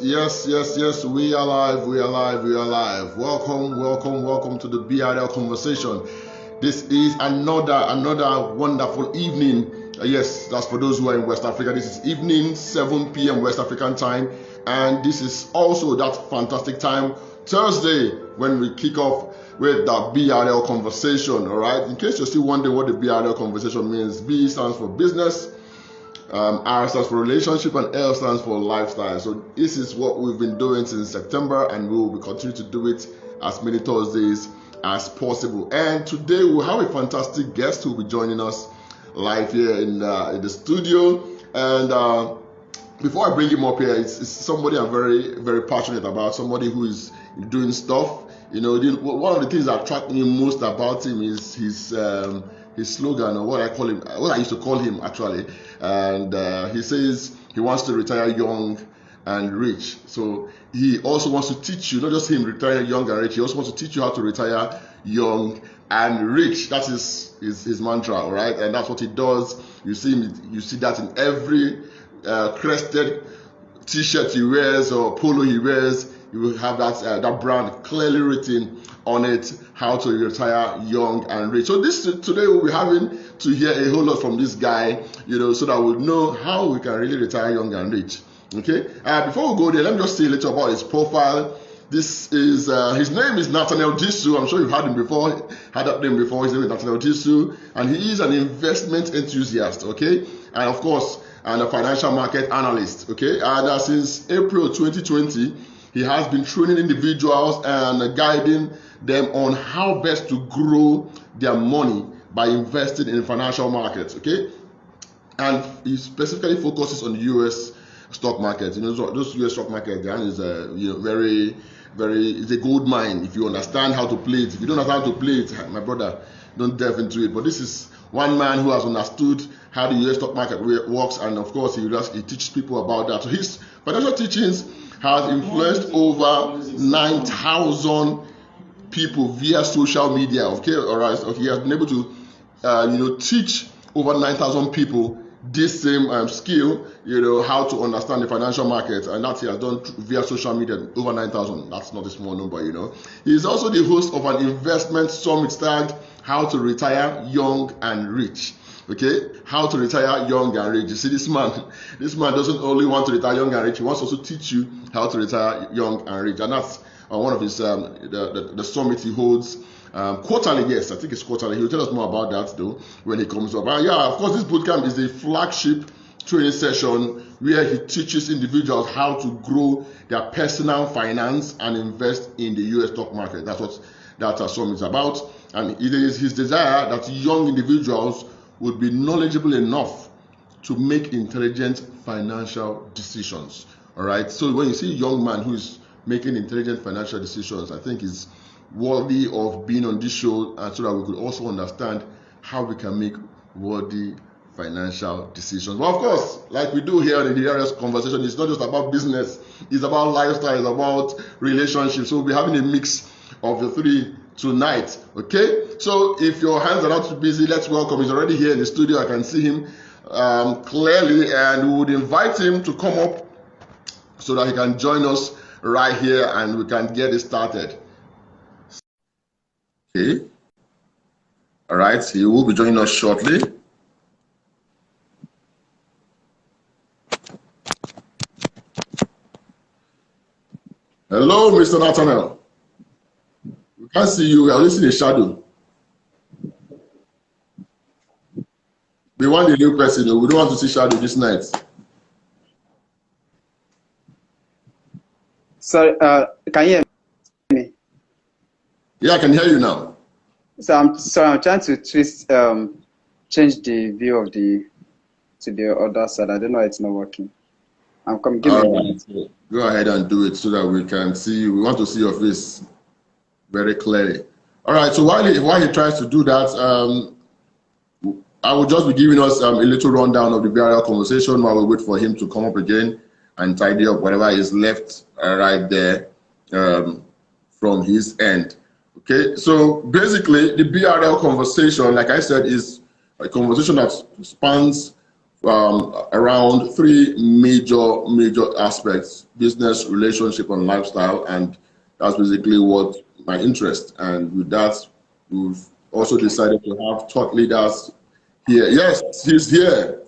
Yes. We are live. Welcome to the BRL conversation. This is another wonderful evening. Yes, that's for those who are in West Africa. This is evening, 7 p.m. West African time, and this is also that fantastic time, Thursday, when we kick off with the BRL conversation. All right. In case you're still wondering what the BRL conversation means, B stands for business. R stands for relationship, and L stands for lifestyle. So this is what we've been doing since September, and we will continue to do it as many Thursdays as possible. And today we'll have a fantastic guest who will be joining us live here in the studio. And before I bring him up here, it's somebody I'm very passionate about, somebody who is doing stuff. You know, one of the things that attract me most about him is his slogan, or what I used to call him actually. And he says he wants to retire young and rich. So he also wants to teach you, not just him retire young and rich, he also wants to teach you how to retire young and rich. That is his mantra, all right? And that's what he does. You see that in every crested t-shirt he wears or polo he wears. You will have that brand clearly written on it, how to retire young and rich. So today we'll be having to hear a whole lot from this guy, so that we'll know how we can really retire young and rich. Okay. Before we go there, let me just say a little about his profile. This is his name is Nathanael Disu. I'm sure you've heard him before. Had that name before. His name is Nathanael Disu, and he is an investment enthusiast. Okay, and of course, and a financial market analyst. Okay, and since April 2020. He has been training individuals and guiding them on how best to grow their money by investing in financial markets. Okay, and he specifically focuses on the U.S. stock market. Those U.S. stock market is very, it's a gold mine if you understand how to play it. If you don't understand how to play it, my brother, don't delve into it. But this is one man who has understood how the U.S. stock market works, and of course he teaches people about that. So his financial teachings has influenced over 9,000 people via social media. Okay, all right. Okay, he has been able to, teach over 9,000 people this same skill. How to understand the financial market, and that he has done via social media. Over 9,000. That's not a small number. He is also the host of an investment summit tagged "How to Retire Young and Rich." Okay, how to retire young and rich. You see, this man doesn't only want to retire young and rich, he wants also to teach you how to retire young and rich. And that's one of his the summit he holds quarterly. Yes, I think it's quarterly. He'll tell us more about that though when he comes up. And of course, this bootcamp is a flagship training session where he teaches individuals how to grow their personal finance and invest in the US stock market. That's what that summit is about. And it is his desire that young individuals would be knowledgeable enough to make intelligent financial decisions. All right. So when you see a young man who is making intelligent financial decisions, I think is worthy of being on this show, so that we could also understand how we can make worthy financial decisions. Well, of course, like we do here in the areas conversation, it's not just about business, it's about lifestyle, it's about relationships. So we'll be having a mix of the three tonight. Okay, so if your hands are not too busy, let's welcome. He's already here in the studio. I can see him clearly, and we would invite him to come up so that he can join us right here and we can get it started. Okay, all right, he will be joining us shortly. Hello, Mr. Nathanael. We can't see you. We are listening in shadow. We want a new person. We don't want to see shadow this night. Sorry, can you hear me? Yeah, I can hear you now. So I'm trying to change the view to the other side. I don't know why it's not working. I'm coming. Give me a minute. Go ahead and do it so that we can see you. We want to see your face very clearly. All right, so while he tries to do that, I will just be giving us a little rundown of the BRL conversation while we wait for him to come up again and tidy up whatever is left right there from his end. Okay, so basically the BRL conversation, like I said, is a conversation that spans around three major aspects: business, relationship, and lifestyle. And that's basically what my interest. And with that, we've also decided to have thought leaders here. Yes, he's here,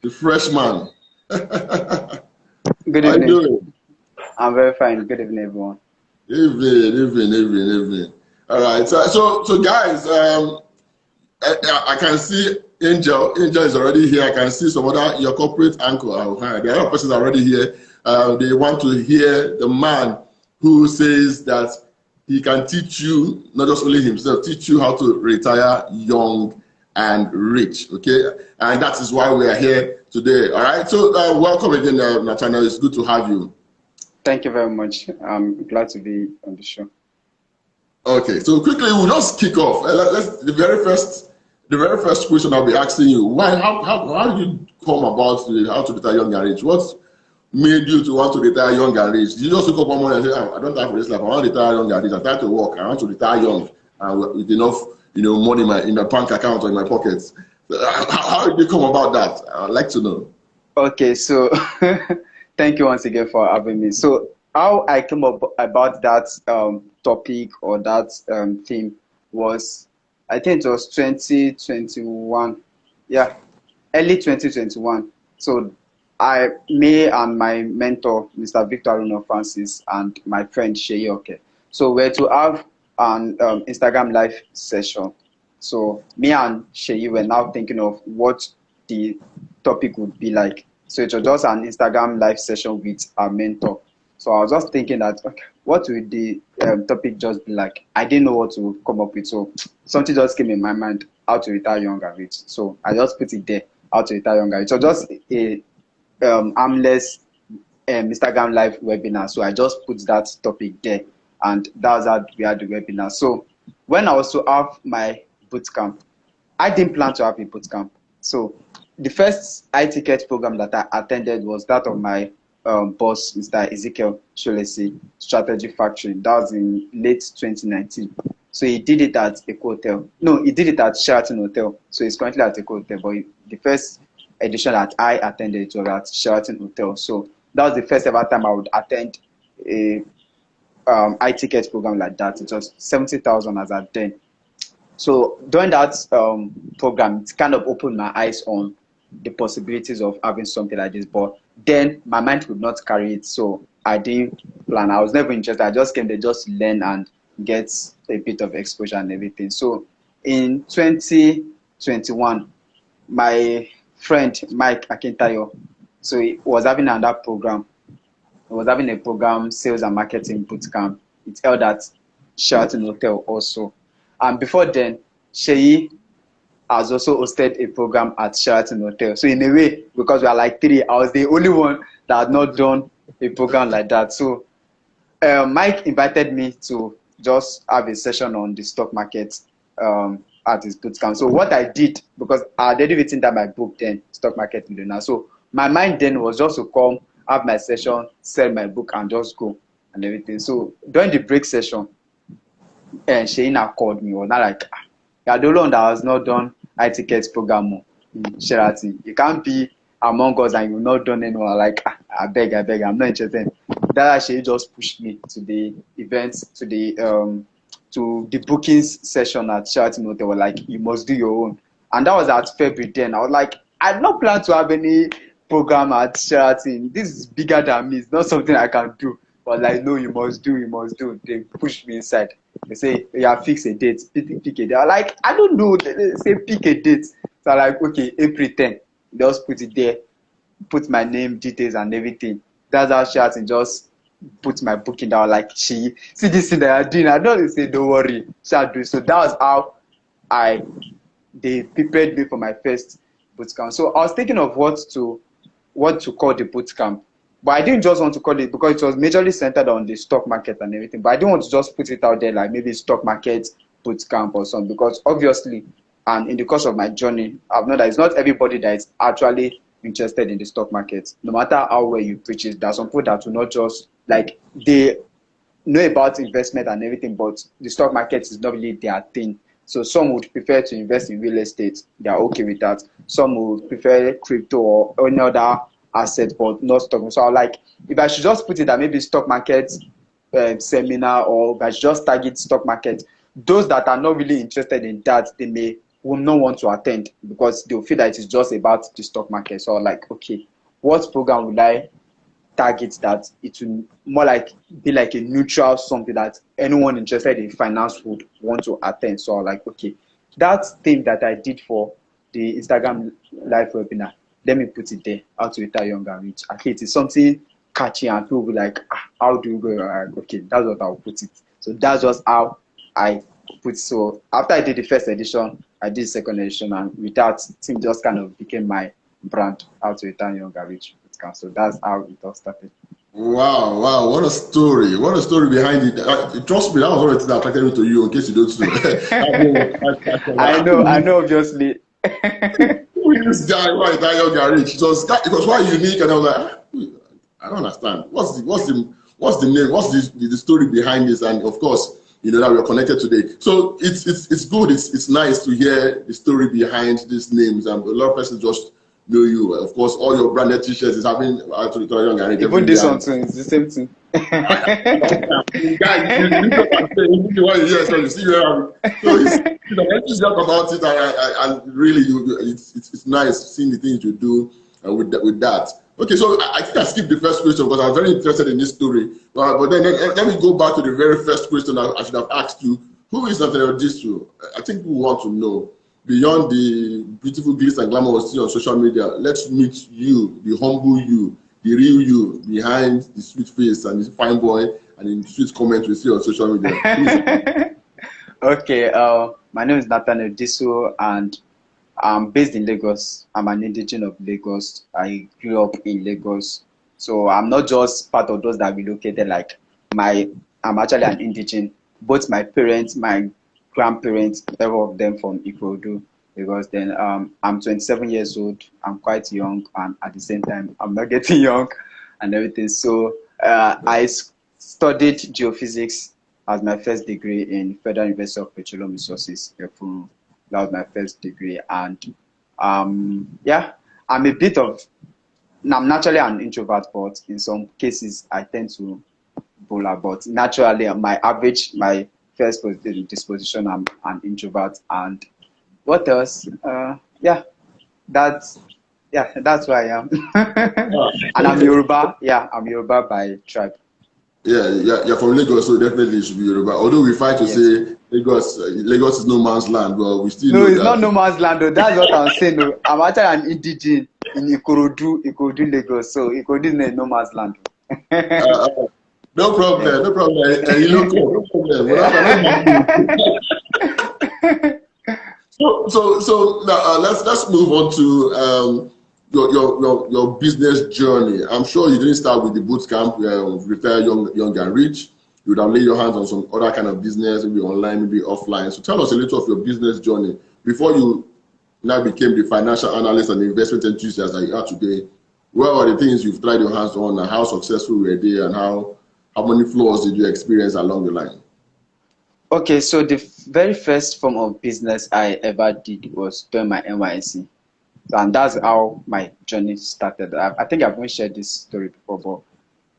the freshman. Good How you evening. doing? I'm very fine. Good evening, everyone. Evening. All right. So guys, I can see Angel. Angel is already here. I can see some other your corporate uncle. The other persons are already here. They want to hear the man who says that he can teach you, not just only himself, teach you how to retire young and rich. Okay, and that is why we are here today. All right. So welcome again, Nathanael. It's good to have you. Thank you very much. I'm glad to be on the show. Okay, so quickly we'll just kick off. The very first question I'll be asking you: why? How did you come about how to retire young and rich? What made you to want to retire young and rich? Did you just wake up one morning and say, I don't have for this life. I want to retire young and rich. I start to work. I want to retire young and with enough, money in my bank account or in my pockets. How did you come about that? I'd like to know. Okay, so thank you once again for having me. So how I came up about that topic or that theme was, I think it was 2021. Yeah, early 2021. So me and my mentor, Mr. Victor Aruno Francis, and my friend 𝐒𝐎𝐍𝐕𝐄𝐑𝐒𝐓𝐈𝐎𝐍 So we're to have an Instagram live session. So me and 𝐒𝐎𝐍𝐕𝐄𝐑𝐒𝐋 were now thinking of what the topic would be like. So it was just an Instagram live session with our mentor. So I was just thinking that, okay, what would the topic just be like? I didn't know what to come up with. So something just came in my mind, how to retire young and rich. So I just put it there, how to retire young and rich. So just a harmless Instagram live webinar. So I just put that topic there, and that's how we had the webinar. So when I was to have my bootcamp, I didn't plan to have a bootcamp. So the first 𝐒𝐻𝐈𝐻𝐍 program that I attended was that of my boss, Mr. 𝐒𝐻𝐈𝐻𝐍, Strategy Factory. That was in late 2019. So he did it at 𝐒𝐻𝐈𝐻 No, he did it at Sheraton Hotel. So he's currently at 𝐒𝐻𝐈𝐻 but the first edition that I attended was at Sheraton Hotel. So that was the first ever time I would attend a 𝐒𝐻𝐈𝐻 program like that. It was 70,000 as at then. So during that program, it kind of opened my eyes on the possibilities of having something like this. But then my mind could not carry it, so I didn't plan. I was never interested. I just came there just to learn and get a bit of exposure and everything. So in 2021, my friend Mike Akintayo, so he was having another program. He was having a program, Sales and Marketing Bootcamp. It's held at Sheraton Hotel also. And before then, 𝐒𝐎𝐈𝐻 has also hosted a program at Sheraton Hotel. So in a way, because we are like three, I was the only one that had not done a program like that. So Mike invited me to just have a session on the stock market at his bootcamp. So what I did, because I had already written down my book then, Stock Market Millionaire. So my mind then was just to come, have my session, sell my book, and just go and everything. So during the break session, and 𝐒𝐎𝐈𝐻 called me. Was not like, you're the one that has not done 𝐒𝐻𝐈𝐻 program in Sheraton. You can't be among us and you've not done anyone. Like, I beg, I'm not interested. That 𝐒𝐎𝐈𝐻 just pushed me to the events, to the bookings session at Sheraton Hotel. They were like, you must do your own. And that was at February then. I was like, I did not plan to have any program at Sheraton. This is bigger than me. It's not something I can do. But like, no, you must do. They pushed me inside. They say, yeah, fix a date, pick a date. I'm like, I don't know. They say, pick a date. So I'm like, okay, April 10. Just put it there, put my name, details, and everything. That's how Sheraton just put my booking down. Like, see this thing that I'm doing. I don't say, don't worry, shall do. So that was how they prepared me for my first bootcamp. So I was thinking of what to call the bootcamp. But I didn't just want to call it because it was majorly centered on the stock market and everything. But I didn't want to just put it out there like maybe stock market bootcamp or something, because obviously, and in the course of my journey, I've known that it's not everybody that is actually interested in the stock market. No matter how well you preach it, there are some people that will not just, like, they know about investment and everything, but the stock market is not really their thing. So some would prefer to invest in real estate. They are okay with that. Some would prefer crypto or any other asset, but not stock. So like, if I should just put it that maybe stock market seminar, or if I should just target stock market, those that are not really interested in that, will not want to attend because they'll feel that it is just about the stock market. So like, okay, what program would I target that it will more like be like a neutral, something that anyone interested in finance would want to attend? So like, okay, that thing that I did for the Instagram live webinar, let me put it there, how to retire young and rich. At least it's something catchy and people will be like, how do you go? Okay, that's what I'll put it. So that's just how I put it. So after I did the first edition, I did the second edition, and with that, team just kind of became my brand, how to retire young and rich. So that's how it all started. Wow, wow, what a story. What a story behind it. Trust me, that was already that attracted me to you, in case you don't know. I know, obviously. Who is this guy, why is that young and rich? It was quite unique, and I was like, I don't understand. What's the name? What's the story behind this? And of course, you know that we're connected today. So it's good. It's nice to hear the story behind these names, and a lot of persons just know you. Of course, all your branded t-shirts is having to Retire Young and Rich. Even this one too, it's the same thing. Guys, you see where I'm. So just talk about it, and really, it's nice seeing the things you do with that. Okay, so I think I skipped the first question because I was very interested in this story. But then let me go back to the very first question I should have asked you. Who is Nathanael Disu? I think we want to know. Beyond the beautiful glitz and glamour we see on social media, let's meet you, the humble you, the real you, behind the sweet face and the fine boy and the sweet comments we see on social media. Okay, my name is Nathanael Disu, and I'm based in Lagos. I'm an indigenous of Lagos. I grew up in Lagos. So I'm not just part of those that relocated. Like, I'm actually an indigenous. Both my parents, my grandparents, all of them from 𝐒𝐻𝐍, because then I'm 27 years old. I'm quite young, and at the same time, I'm not getting young and everything. So I studied geophysics as my first degree in Federal University of Petroleum Resources. That was my first degree. And yeah, I'm naturally an introvert, but in some cases I tend to bola. But naturally, my first disposition, I'm an introvert. And what else? That's who I am. And I'm Yoruba. Yeah, I'm Yoruba by tribe. Yeah, from Lagos, so definitely it should be Yoruba. Although we fight to say Lagos is no man's land, but we still know it's not no man's land, though. That's what I'm saying. Though. I'm actually an indigene in 𝐒𝐻𝐍, Lagos. So 𝐒𝐻𝐍 is no man's land. No problem. No problem. So now let's move on to your business journey. I'm sure you didn't start with the boot camp, Retire Young and Rich. You would have laid your hands on some other kind of business, maybe online, maybe offline. So tell us a little of your business journey before you now became the financial analyst and the investment enthusiast that you are today. What are the things you've tried your hands on, and how successful were they, and how many flaws did you experience along the line? Okay, so the very first form of business I ever did was doing my NYSC. And that's how my journey started. I think I've even shared this story before,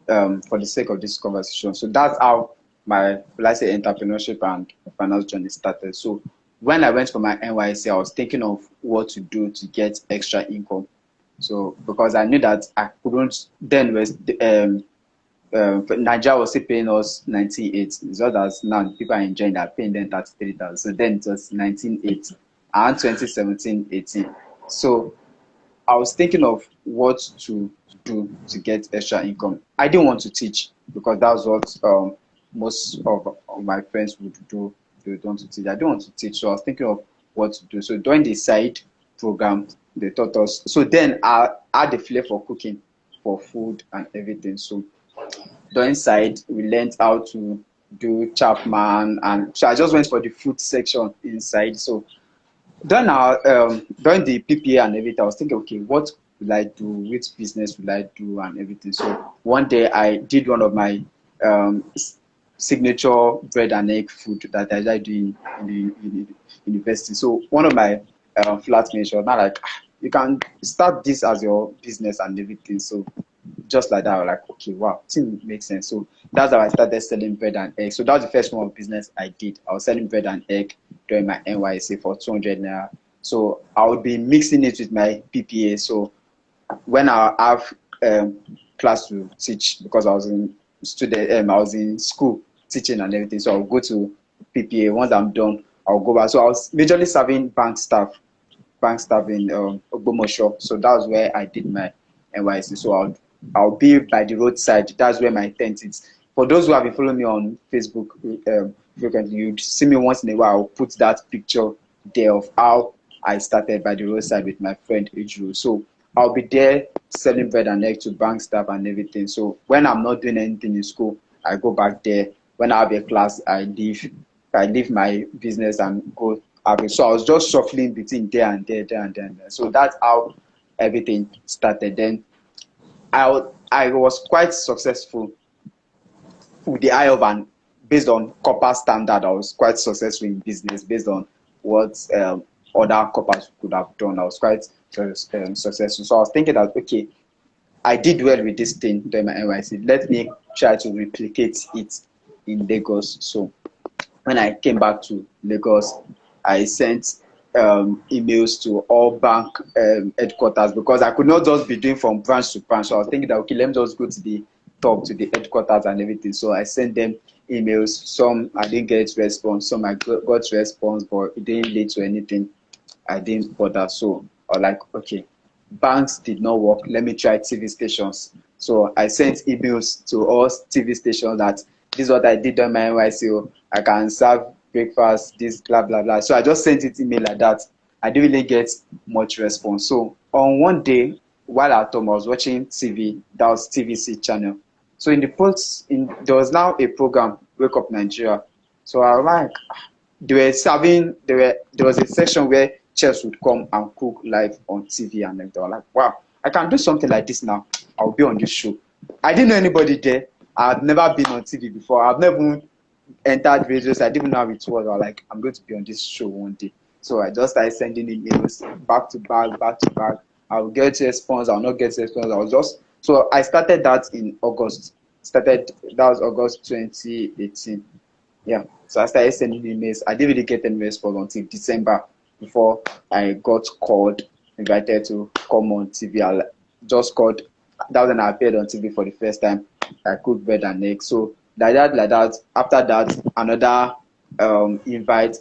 but for the sake of this conversation, so that's how my, let's say, entrepreneurship and finance journey started. So when I went for my NYSC, I was thinking of what to do to get extra income. So because I knew that I couldn't then Nigeria was still paying us 19.8. It's not as now people are enjoying that, paying them 33,000. So then it was 19.8 and 2017-18. So I was thinking of what to do to get extra income. I didn't want to teach because that's what most of my friends would do. They would want to teach. I didn't want to teach, so I was thinking of what to do. So during the side program, they taught us. So then I had the flair for cooking, for food and everything. So during side, we learned how to do Chapman, and so I just went for the food section inside. So during the PPA and everything, I was thinking, okay, what will I do? Which business will I do and everything? So one day I did one of my signature bread and egg food that I like doing in university. So one of my flatmates was not like, you can start this as your business and everything. So just like that, I was like, okay, wow, it makes sense. So that's how I started selling bread and egg. So that was the first one of business I did. I was selling bread and egg during my NYSC for 200 naira. So I would be mixing it with my PPA. So when I have class to teach, because I was in I was in school teaching and everything. So I'll go to PPA. Once I'm done, I'll go back. So I was majorly serving bank staff in Ogbomoso. So that was where I did my NYSC. So I'll be by the roadside. That's where my tent is. For those who have been following me on Facebook frequently, you'd see me once in a while. I'll put that picture there of how I started by the roadside with my friend 𝐒𝐻𝐕𝐄𝐑𝐒𝐊. So I'll be there selling bread and egg to bank staff and everything. So when I'm not doing anything in school, I go back there. When I have a class, I leave my business and go have it. So I was just shuffling between there and there. So that's how everything started. Then I was quite successful with the eye of and based on corporate standard. I was quite successful in business based on what other corporates could have done. I was quite successful. So I was thinking that, okay, I did well with this thing during my NYSC. Let me try to replicate it in Lagos. So when I came back to Lagos, I sent emails to all bank headquarters, because I could not just be doing from branch to branch. So I was thinking that, okay, let me just go to the top, to the headquarters and everything. So I sent them emails. Some I didn't get response, some I got response, but it didn't lead to anything. I didn't bother. So I was like, okay, banks did not work. Let me try TV stations. So I sent emails to all TV stations that this is what I did on my NYSC. I can serve breakfast, this blah blah blah. So I just sent it email like that. I didn't really get much response. So on one day while at home, I was watching TV. That was TVC channel. So in the post, there was now a program, Wake Up Nigeria. So I was like, they were serving. There was a section where chefs would come and cook live on TV, and they were like, wow, I can do something like this now. I'll be on this show. I didn't know anybody there. I've never been on TV before. I've never entered radios. I didn't know how it was. I was like, I'm going to be on this show one day. So I just started sending emails back to back. I'll get response, I'll not get response. So I started that in August. That was August 2018. Yeah. So I started sending emails. I didn't really get any response until December, before I got called, invited to come on TV. I just called. That was when I appeared on TV for the first time. I cooked bread and egg. So like that. After that, another invite.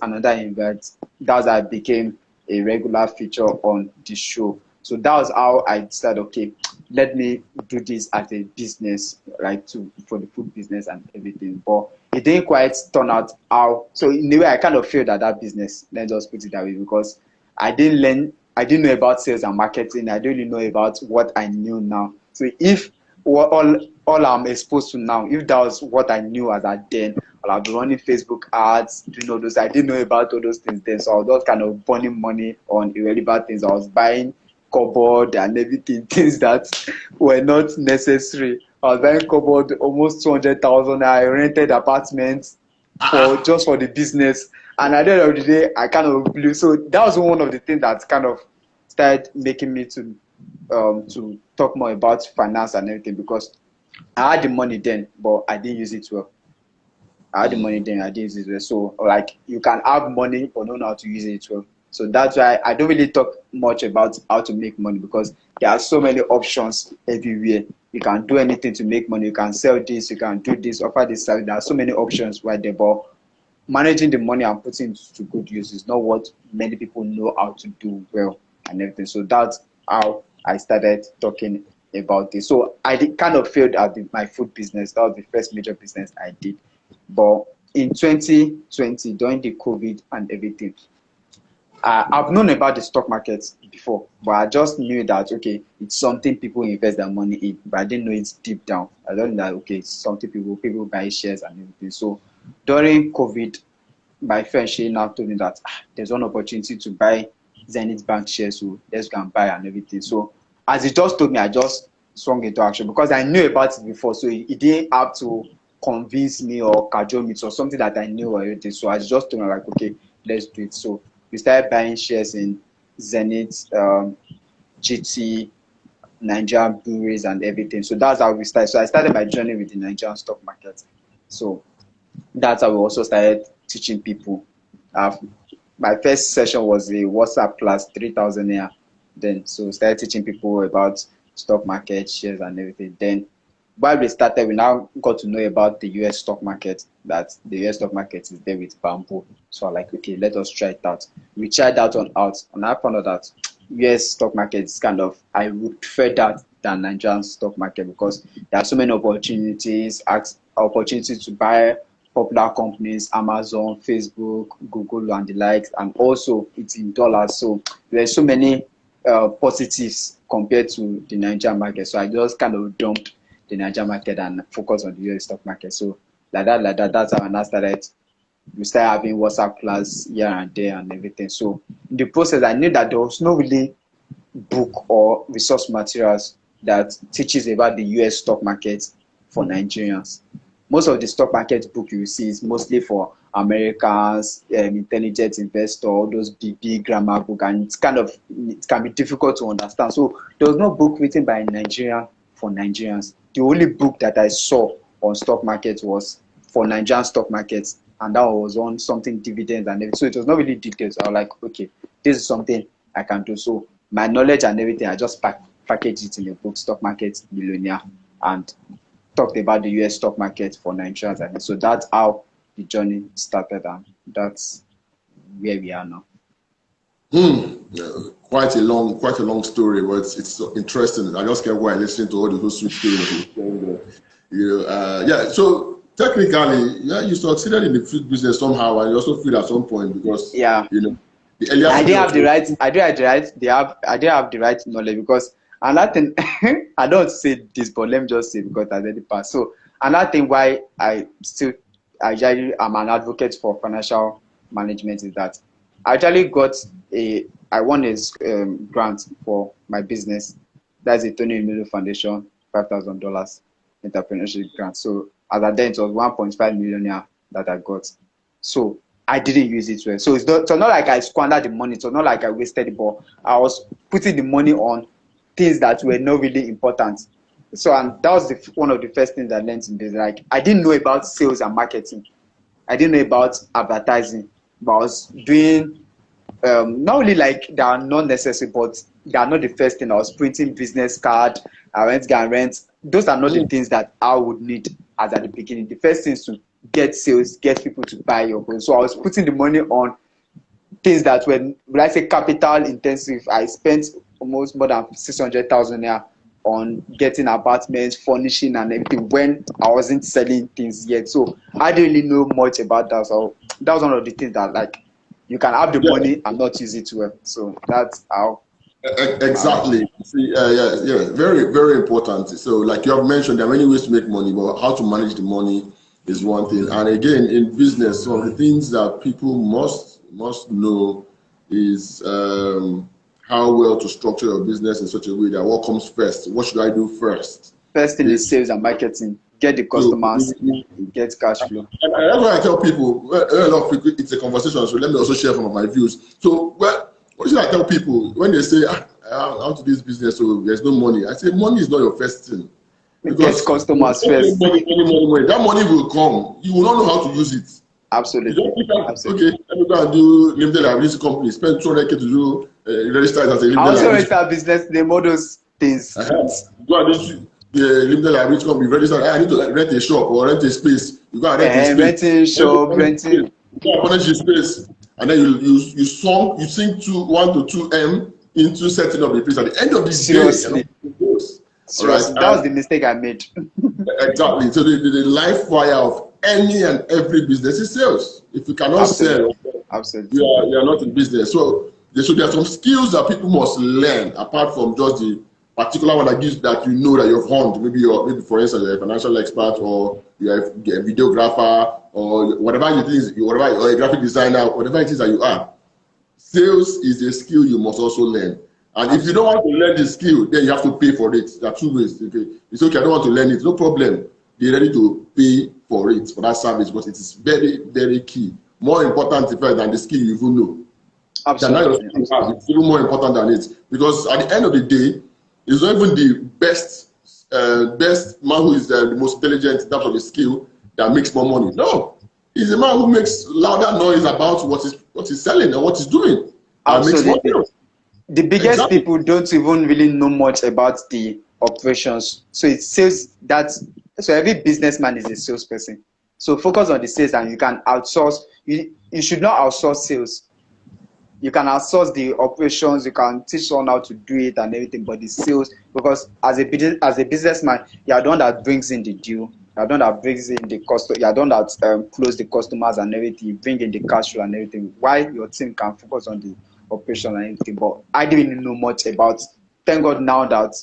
That's how I became a regular feature on the show. So that was how I decided, okay, let me do this as a business, like for the food business and everything. But it didn't quite turn out how. So in a way, I kind of failed at that business. Let's just put it that way, because I didn't know about sales and marketing. I didn't really know about what I knew now. So if all I'm exposed to now, if that was what I knew as at then, I'll be running Facebook ads, doing all those. I didn't know about all those things then. So I was just kind of burning money on irrelevant things. I was buying cupboard and everything, things that were not necessary. I was buying cupboard almost 200,000. I rented apartments just for the business. And at the end of the day, I kind of blew. So that was one of the things that kind of started making me to talk more about finance and everything, because I had the money then, but I didn't use it well. I didn't use it well. So like, you can have money but don't know how to use it well. So that's why I don't really talk much about how to make money, because there are so many options everywhere. You can do anything to make money. You can sell this, you can do this, offer this service. There are so many options right there, but managing the money and putting it to good use is not what many people know how to do well and everything. So that's how I started talking about this. So I kind of failed at my food business. That was the first major business I did. But in 2020, during the COVID and everything, I've known about the stock market before, but I just knew that, okay, it's something people invest their money in, but I didn't know it's deep down. I don't know that, okay, it's something people buy shares and everything. So during COVID, my friend Shane now told me that there's one opportunity to buy Zenith Bank shares, so let's go and buy and everything. So as he just told me, I just swung into action, because I knew about it before, so he didn't have to convince me or cajole me. So something that I knew already. So I just told him, like, okay, let's do it. So we started buying shares in Zenith, GT, Nigerian breweries, and everything. So that's how we started. So I started my journey with the Nigerian stock market. So that's how we also started teaching people. My first session was a WhatsApp class, 3,000 naira. Then so started teaching people about stock market, shares, and everything. Then while we started, we now got to know about the US stock market, that the US stock market is there with Bamboo. So I'm like, okay, let us try it out. We tried that one out, and I found out that US stock market is kind of, I would prefer that than Nigerian stock market, because there are so many opportunities to buy popular companies, Amazon, Facebook, Google, and the likes, and also it's in dollars. So there's so many positives compared to the Nigerian market. So I just kind of dumped the Nigerian market and focus on the US stock market. So like that, that's how I now started. We started having WhatsApp class here and there and everything. So in the process, I knew that there was no really book or resource materials that teaches about the US stock market for Nigerians. Most of the stock market book you see is mostly for Americans, intelligent investor, all those big grammar book, and it can be difficult to understand. So there was no book written by a Nigerian for Nigerians. The only book that I saw on stock market was for Nigerian stock markets, and that was on something dividends and everything. So it was not really detailed. So I was like, okay, this is something I can do. So my knowledge and everything, I just packaged it in a book, Stock Market Millionaire, and talked about the US stock market for Nigerians. And so that's how the journey started, and that's where we are now. Quite a long story, but it's so interesting. I just get why listening to all the whole story. Yeah. So technically, yeah, you succeeded in the food business somehow, and you also feel at some point because the earlier I didn't have the right. I didn't have the right knowledge, because another thing. I don't say this, but let me just say, because I already passed. So another thing why I'm an advocate for financial management is that I actually I won a grant for my business. That's a Tony Emilio Foundation, $5,000 entrepreneurship grant. So as at then, it was 1.5 million that I got. So I didn't use it well. So it's not like I squandered the money. It's not like I wasted it, but I was putting the money on things that were not really important. So and that was one of the first things I learned in business. Like, I didn't know about sales and marketing. I didn't know about advertising, but I was doing not only like they are not necessary, but they are not the first thing. I was printing business card, I went to rent. Those are not the things that I would need as at the beginning. The first thing is to get sales, get people to buy your goods. So I was putting the money on things that were, when I say capital intensive, I spent almost more than 600,000 on getting apartments, furnishing, and everything when I wasn't selling things yet. So I didn't really know much about that. So that was one of the things that, like, you can have the money and not use it well. So that's how. Exactly. See, very, very important. So, like you have mentioned, there are many ways to make money, but how to manage the money is one thing. And again, in business, some of the things that people must know is how well to structure your business in such a way that what comes first. What should I do first? First thing is sales and marketing. Get the customers, get cash flow. And that's why I tell people, a lot of people, it's a conversation, so let me also share some of my views. So, what should I tell people when they say, I want to do this business, so there's no money? I say, money is not your first thing. Because get customers first. Money. That money will come. You will not know how to use it. Absolutely. Okay, let me go and do limited liability company. Spend 200K to do register as a limited liability. I also register business name, all those things. Go and do the limited liability company. Register. I need to rent a shop or rent a space. You go and rent a space. Renting shop, renting. You go and furnish a space, and then you sink 1 to 2 M into setting up the place. At the end of the Seriously. Seriously. That was the mistake I made. Exactly. So the life wire of any and every business is sales. If you cannot sell, absolutely, you are not in business. So there are some skills that people must learn apart from just the particular one that gives that you know that you've honed. Maybe for instance you're a financial expert, or you're a videographer, or whatever it is, or a graphic designer, whatever it is that you are. Sales is a skill you must also learn. And if you don't want to learn the skill, then you have to pay for it. There are two ways. Okay? It's okay, I don't want to learn it. No problem. Be ready to pay for it, for that service, because it is very, very key. More important than the skill you even know. Then now your Absolutely. skill have, it's even more important than it. Because at the end of the day, it's not even the best man who is the most intelligent in terms of his skill that makes more money. No, he's the man who makes louder noise about what he's selling and what he's doing and makes more Absolutely. money. The biggest Exactly. people don't even really know much about the operations. So it says that every businessman is a salesperson. So focus on the sales, and you can outsource. You should not outsource sales. You can outsource the operations, you can teach someone how to do it and everything, but the sales, because as a businessman, you are the one that brings in the deal, you are the one that brings in the customer, you are the one that close the customers and everything, you bring in the cash flow and everything. Why your team can focus on the operation and everything. But I didn't know much about. Thank God now that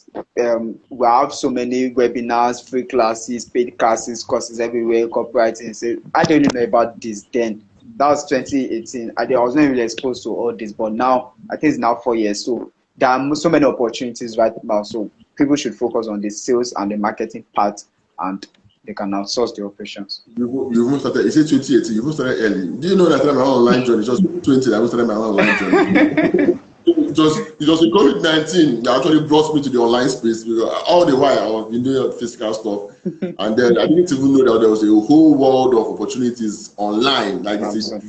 we have so many webinars, free classes, paid classes, courses everywhere, copywriting. So I didn't know about this then. That was 2018. I was not really exposed to all this, but now I think it's now 4 years. So there are so many opportunities right now. So people should focus on the sales and the marketing part, and they can outsource the operations. You even started, is it 2018? You even started early. Do you know that I started my own online journey? It was 2020 I even started my own online journey. It was in COVID-19 that actually brought me to the online space, because all the while I was doing physical stuff, and then I didn't even know that there was a whole world of opportunities online, like it's a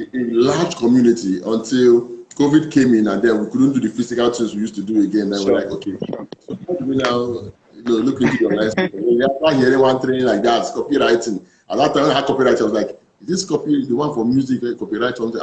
large community, until COVID came in, and then we couldn't do the physical things we used to do again. Then we're like, okay, so how do we now look into the online space? We are hearing one training like that, it's copywriting. At that time, I had copywriting. I was like, is this copy the one for music, copyright something?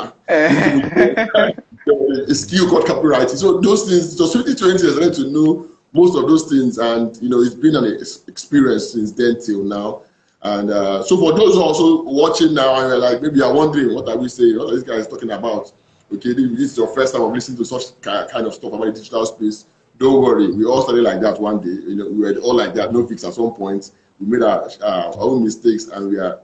A skill called copywriting. So those things, so 2020 has led to know most of those things, and it's been an experience since then till now. And so for those also watching now, and you're like, maybe you're wondering, what are we saying? What are these guys talking about? Okay, this is your first time of listening to such kind of stuff about the digital space. Don't worry, we all started like that one day. We were all like that, no fix at some point. We made our own mistakes, and we are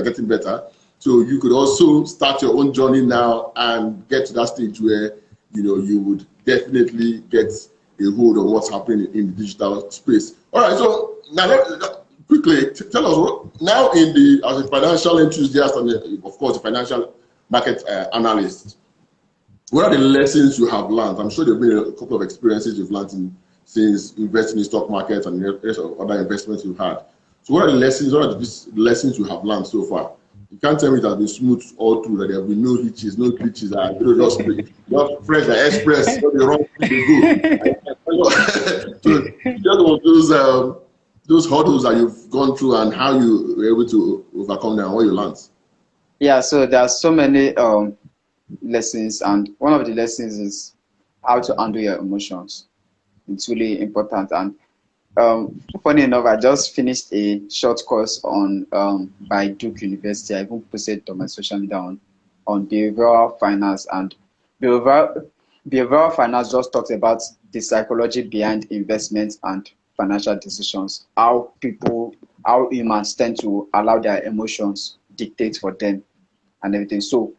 getting better. So you could also start your own journey now and get to that stage where you would definitely get a hold of what's happening in the digital space. All right, so now quickly tell us what now as a financial enthusiast and of course a financial market analyst, what are the lessons you have learned? I'm sure there have been a couple of experiences you've learned since investing in stock markets and the rest of other investments you've had. So what are the lessons? What are the lessons you have learned so far? You can't tell me it has been smooth all through, that there have been no hitches, no glitches, just fresh and express, not the wrong way to go. So those hurdles that you've gone through and how you were able to overcome them and what you learned. Yeah, so there are so many lessons, and one of the lessons is how to handle your emotions. It's really important. And funny enough, I just finished a short course on by Duke University. I even posted it on my social media on behavioral finance, and behavioral finance just talks about the psychology behind investments and financial decisions. How humans tend to allow their emotions dictate for them and everything. So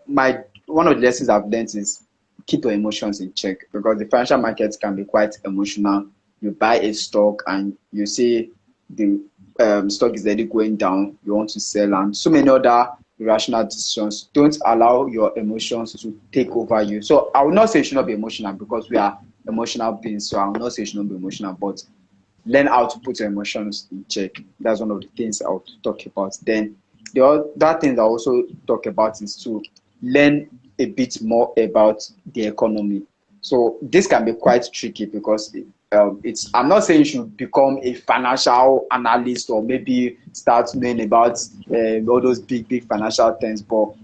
one of the lessons I've learned is keep your emotions in check, because the financial markets can be quite emotional. You buy a stock and you see the stock is already going down, you want to sell, and so many other irrational decisions. Don't allow your emotions to take over you. So I will not say you should not be emotional, because we are emotional beings, so I will not say you should not be emotional, but learn how to put your emotions in check. That's one of the things I will talk about. Then the other thing I also talk about is to learn a bit more about the economy. So this can be quite tricky, because I'm not saying you should become a financial analyst or maybe start knowing about all those big financial things, but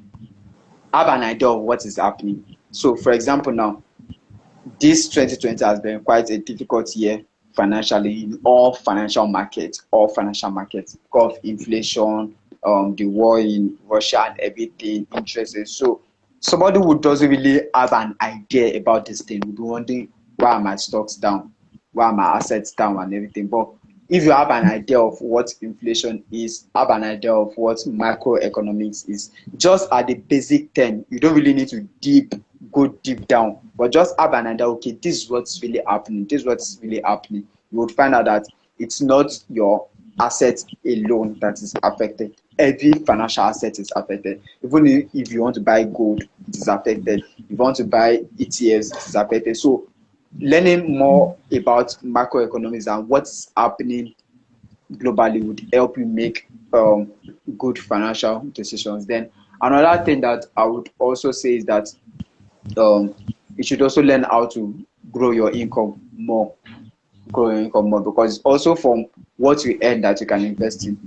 have an idea of what is happening. So for example, now this 2020 has been quite a difficult year financially in all financial markets, because of inflation, the war in Russia and everything, interest rates. So somebody who doesn't really have an idea about this thing will be wondering, why are my stocks down? Why are my assets down and everything? But if you have an idea of what inflation is, have an idea of what macroeconomics is, just at the basic 10, you don't really need to go deep down, but just have an idea, okay, this is what's really happening, you would find out that it's not your assets alone that is affected. every financial asset is affected. Even if you want to buy gold, it is affected. If you want to buy ETFs, it is affected. So learning more about macroeconomics and what's happening globally would help you make good financial decisions. Then another thing that I would also say is that you should also learn how to grow your income more. Because it's also from what you earn that you can invest in.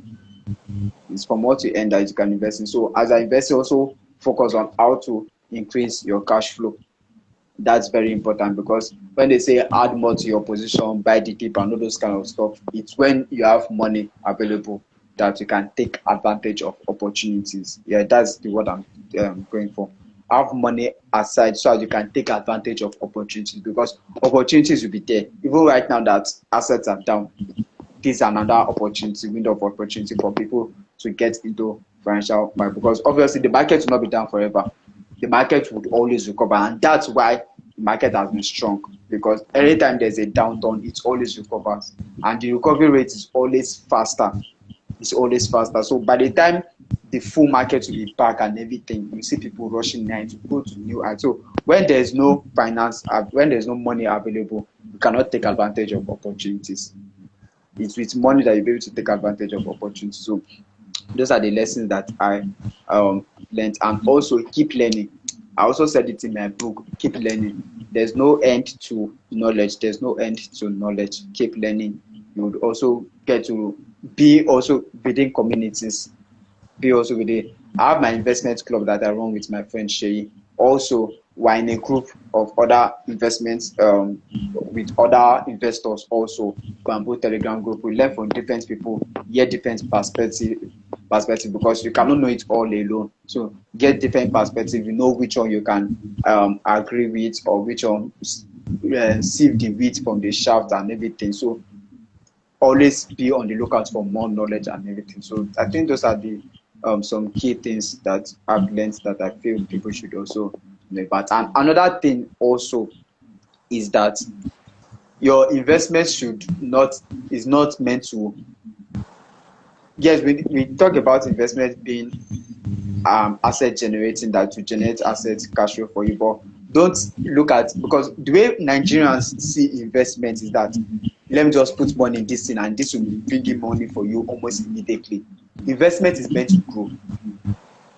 It's from what you earn that you can invest in. So as an investor, also focus on how to increase your cash flow. That's very important, because when they say add more to your position, buy the dip and all those kind of stuff, it's when you have money available that you can take advantage of opportunities. Yeah, that's the word I'm going for. Have money aside so that you can take advantage of opportunities, because opportunities will be there. Even right now that assets are down, this is another opportunity, window of opportunity for people to get into financial market, because obviously the market will not be down forever. The market would always recover, and that's why the market has been strong, because every time there's a downturn, it always recovers, and the recovery rate is always faster. It's always faster. So by the time the full market will be back and everything, you see people rushing now to go to new heights. So when there's no finance, when there's no money available, you cannot take advantage of opportunities. It's with money that you'll be able to take advantage of opportunities. So those are the lessons that I learned. And also keep learning. I also said it in my book, keep learning. There's no end to knowledge. There's no end to knowledge. Keep learning. You would also get to be also within communities. Be also within. I have my investment club that I run with my friend 𝐒𝐲. Also, we're in a group of other investments with other investors also. Bamboo Telegram group. We learn from different people, hear different perspective, because you cannot know it all alone. So get different perspective. You know which one you can agree with, or which one sieve the wheat from the shaft and everything. So always be on the lookout for more knowledge and everything. So I think those are the some key things that I've learned that I feel people should also know about. And another thing also is that your investment is not meant to. Yes, we talk about investment being asset generating, that to generate assets, cash flow for you, but don't look at, because the way Nigerians see investment is that let me just put money in this thing and this will bring in money for you almost immediately. Investment is meant to grow.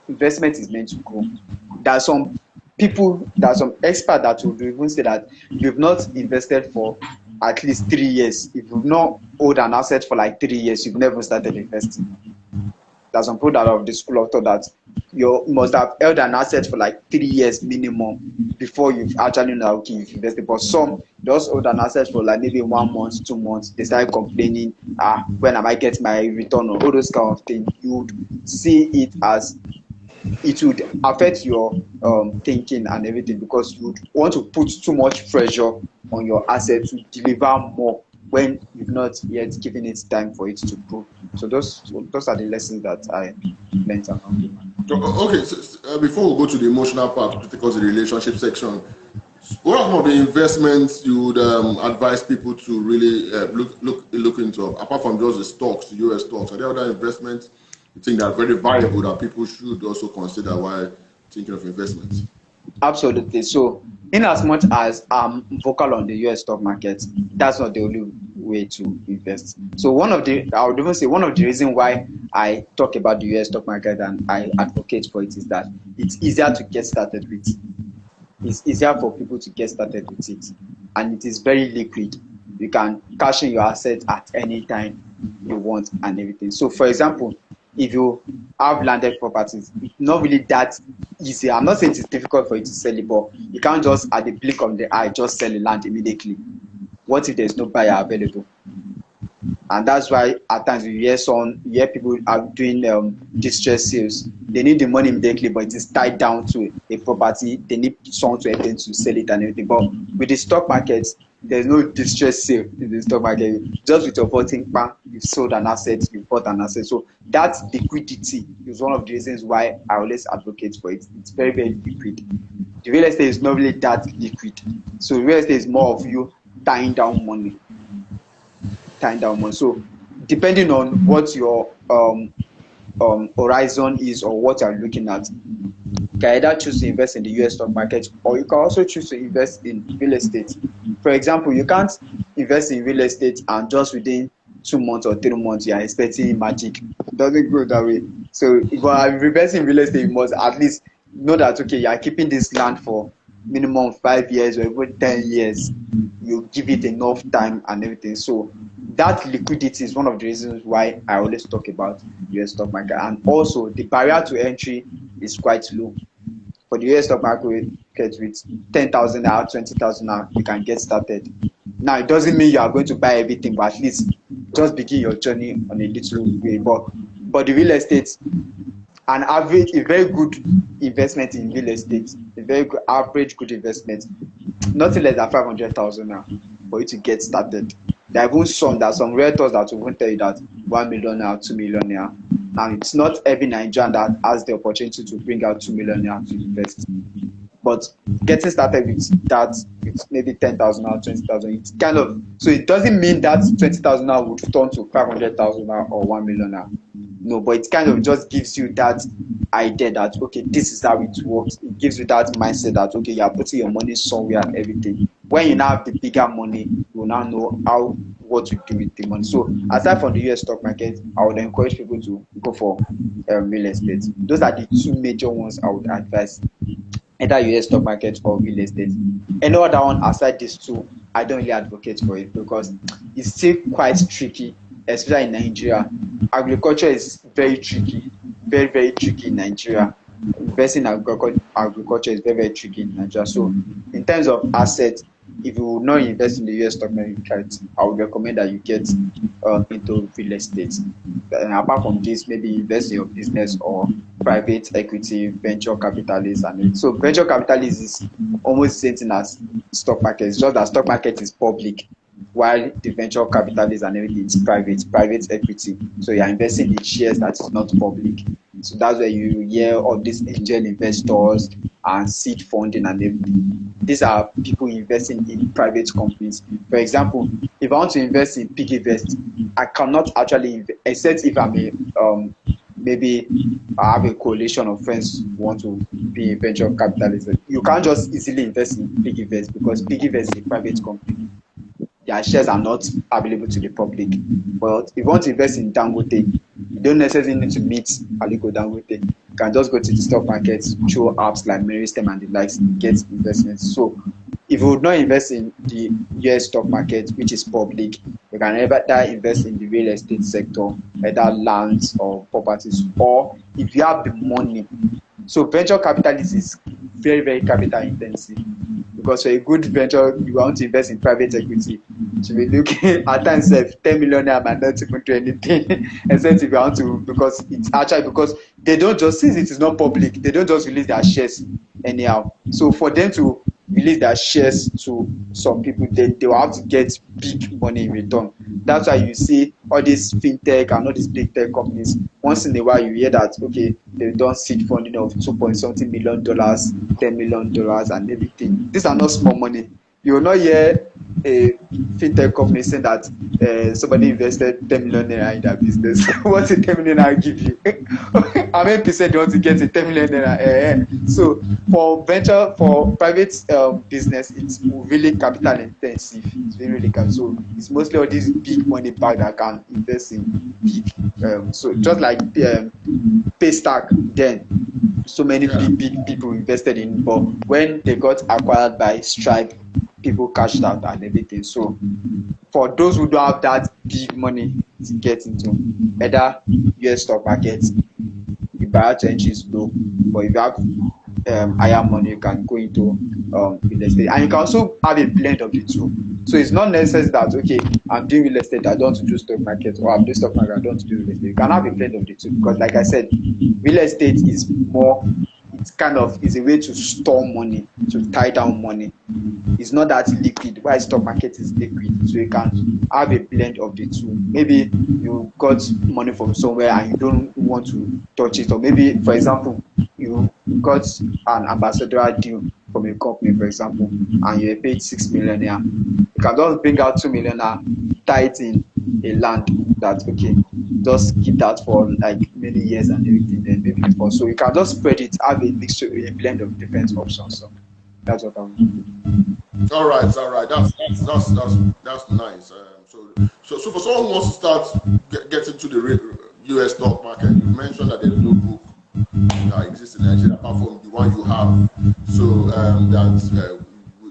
Investment is meant to grow. There are some people, there are some experts that would even say that you've not invested for at least 3 years. If you've not owned an asset for like 3 years, you've never started investing. There's some people that are of the school of thought that you must have held an asset for like 3 years minimum before you've actually know, okay, you've invested. But some just hold an asset for like maybe 1 month, 2 months. They start complaining, when am I getting my return, or all those kind of things. You would see it as it would affect your thinking and everything, because you would want to put too much pressure on your asset to deliver more when you've not yet given it time for it to grow. So those are the lessons that I learned along the way. Okay, so, before we go to the emotional part, because the relationship section, what are some of the investments you would advise people to really look into, apart from just the stocks, the US stocks? Are there other investments you think that are very valuable that people should also consider while thinking of investments? Absolutely. So in as much as I'm vocal on the US stock market, that's not the only way to invest. So I would even say one of the reasons why I talk about the US stock market and I advocate for it is that it's easier to get started with. It's easier for people to get started with it, and it is very liquid. You can cash in your assets at any time you want and everything. So for example, if you have landed properties, it's not really that easy. I'm not saying it's difficult for you to sell it, but you can't just at the blink of the eye just sell the land immediately. What if there's no buyer available? And that's why at times you hear people are doing distress sales. They need the money immediately, but it is tied down to a property. They need someone to help them to sell it and everything. But with the stock market, there's no distress sale in the stock market. Just with your voting bank, you've sold an asset, you bought an asset. So that liquidity is one of the reasons why I always advocate for it. It's very, very liquid. The real estate is not really that liquid. So real estate is more of you tying down money. So depending on what your horizon is or what you're looking at. You can either choose to invest in the US stock market, or you can also choose to invest in real estate. For example, you can't invest in real estate and just within 2 months or 3 months you are expecting magic. It doesn't go that way. So if you are investing in real estate, you must at least know that, okay, you are keeping this land for minimum 5 years or even 10 years. You give it enough time and everything. So that liquidity is one of the reasons why I always talk about US stock market. And also the barrier to entry is quite low. For the US stock market with 10,000 naira, 20,000 naira, you can get started. Now, it doesn't mean you are going to buy everything, but at least just begin your journey on a little way. But the real estate, an average, a very good investment in real estate, a very good average good investment, nothing less than 500,000 now for you to get started. There are even some realtors that will tell you that 1 million naira, 2 million naira. Now, it's not every Nigerian that has the opportunity to bring out 2 million naira to invest. But getting started with that, with maybe 10,000 or 20,000, it's kind of, so it doesn't mean that 20,000 now would turn to 500,000 or 1 million now. No, but it kind of just gives you that idea that, okay, this is how it works. It gives you that mindset that, okay, you are putting your money somewhere and everything. When you now have the bigger money, you will now know what to do with the money. So aside from the US stock market, I would encourage people to go for real estate. Those are the two major ones I would advise, either US stock market or real estate. Any other one aside these two, I don't really advocate for it because it's still quite tricky, especially in Nigeria. Agriculture is very tricky, very, very tricky in Nigeria. Investing in agriculture is very, very tricky in Nigeria. So in terms of assets, if you will not invest in the US stock market, I would recommend that you get into real estate. And apart from this, maybe invest in your business or private equity, venture capitalists. So venture capitalists is almost the same thing as stock market. It's just that stock market is public, while the venture capitalists and everything is private equity. So you are investing in shares that is not public. So that's where you hear of these angel investors and seed funding and everything. These are people investing in private companies. For example, if I want to invest in 𝐒𝐻𝐈𝐻𝐍, I cannot actually invest, except if I'm maybe I have a coalition of friends who want to be a venture capitalist. You can't just easily invest in 𝐒𝐻𝐈𝐻𝐍 because 𝐒𝐻𝐈𝐻𝐍 is a private company. Their shares are not available to the public. But if you want to invest in Dangote, you don't necessarily need to meet Aliko Dangote. You can just go to the stock market through apps like Meristem and the likes and get investments. So if you would not invest in the US stock market, which is public, you can either invest in the real estate sector, either lands or properties, or if you have the money. So venture capitalist is very, very capital intensive. Because for a good venture, you want to invest in private equity, to be looking at times 10 million naira might not even do anything, except if you want to, because it's actually because they don't just, since it is not public, they don't just release their shares anyhow. So for them to release their shares to some people, then they will have to get big money in return. That's why you see all these fintech and all these big tech companies, once in a while you hear that, okay, they've done seed funding of $2.something million, $10 million and everything. These are not small money. You will not hear a fintech company saying that somebody invested 10 million naira in their business. What's a 10 million naira give you? How many percent you want to get a 10 million naira? So for private business, it's really capital intensive. It's really capital. So it's mostly all these big money back that can invest in big. So just like Paystack, then so many big people invested in, but when they got acquired by Stripe, people cashed out and everything. So for those who don't have that big money to get into either US stock market, the barrier to entry is low, but if you have higher money, you can go into real estate, and you can also have a blend of the two. So it's not necessary that, okay, I'm doing real estate, I don't want to do stock market, or I'm doing stock market, I don't want to do real estate. You can have a blend of the two, because like I said, real estate is more, it's kind of is a way to store money, to tie down money. It's not that liquid, while stock market is liquid. So you can have a blend of the two. Maybe you got money from somewhere and you don't want to touch it, or maybe, for example, you got an ambassadorial deal from a company, for example, and you paid 6 million. You can just bring out 2 million, tie it in a land that, okay, just keep that for like many years and everything, then maybe before. So you can just spread it, have a mixture, a blend of different options. So that's what I'm doing. All right. That's nice. So for someone who wants to start getting to the US stock market, you mentioned that there's no book that exists in Nigeria apart from the one you have. So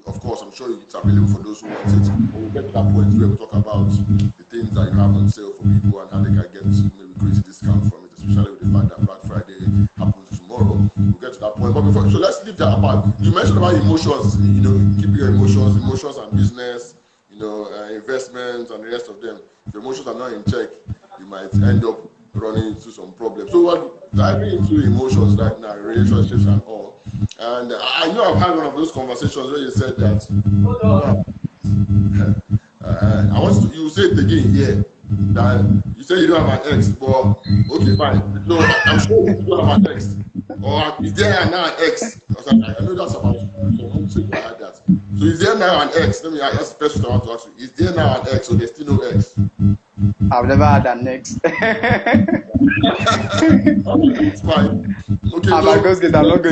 of course, I'm sure it's available for those who want it. But we'll get to that point where we talk about the things that you have on sale for people and how they can get maybe crazy discount from it, especially with the fact that Black Friday happens tomorrow. We'll get to that point. But before, so let's leave that apart. You mentioned about emotions, keeping your emotions and business, investments and the rest of them. If your emotions are not in check, you might end up running into some problems. So what diving into emotions right now, relationships and all. And I know I've had one of those conversations where you said that I want you say it again here. That you say you don't have an ex, but okay, fine. No, I'm sure you don't have an ex. Or is there now an ex? I know that's about someone saying I had that. So is there now an ex? Let me ask the person I want to ask you. Is there now an ex or there's still no ex? I've never had an ex. It's fine. Okay, I'm not going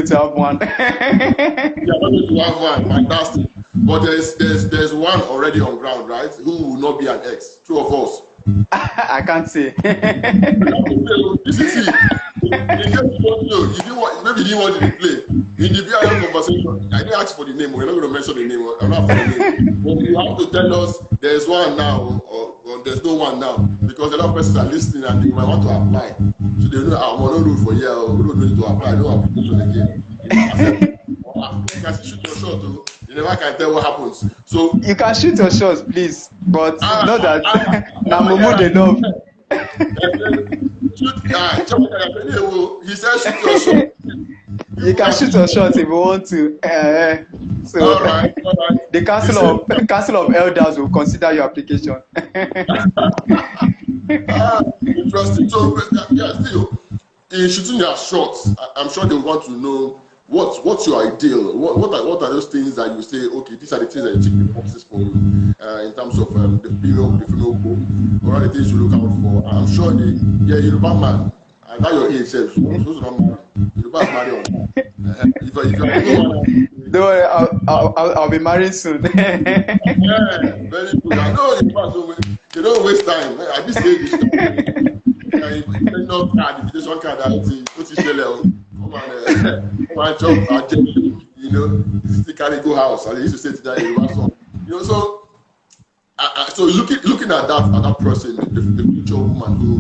to have one. You're not going to have one. Fantastic. But there's one already on ground, right? Who will not be an ex? Two of us. I can't say. This is it. Maybe you didn't want to play. In the BRM conversation, I didn't ask for the name. We're not going to mention the name. I'm not for the name. But you have to tell us there's one now or there's no one now. Because a lot of persons are listening and they might want to apply. So they know I'm on a road for a year. We don't need to apply. No application again. You can shoot your shot. You never can tell what happens. So you can shoot your shots, please. But know that Namumu they love. He said shoot your shot. You can shoot your shot if you want to. So all right. The council of elders will consider your application. Interesting. So still in shooting your shots, I'm sure they want to know what's your ideal. What are those things that you say? Okay, these are the things that you tick the boxes for you in terms of the female group. What are the things you look out for? I'm sure Yoruba man. And now your age says, Yoruba is married on. Don't worry, I'll be married soon. Yeah, very good. I know you don't waste time. At this age, no card, invitation card, come and jump, still carry go house. I used to say to that Yoruba song. So looking at that person, the future woman who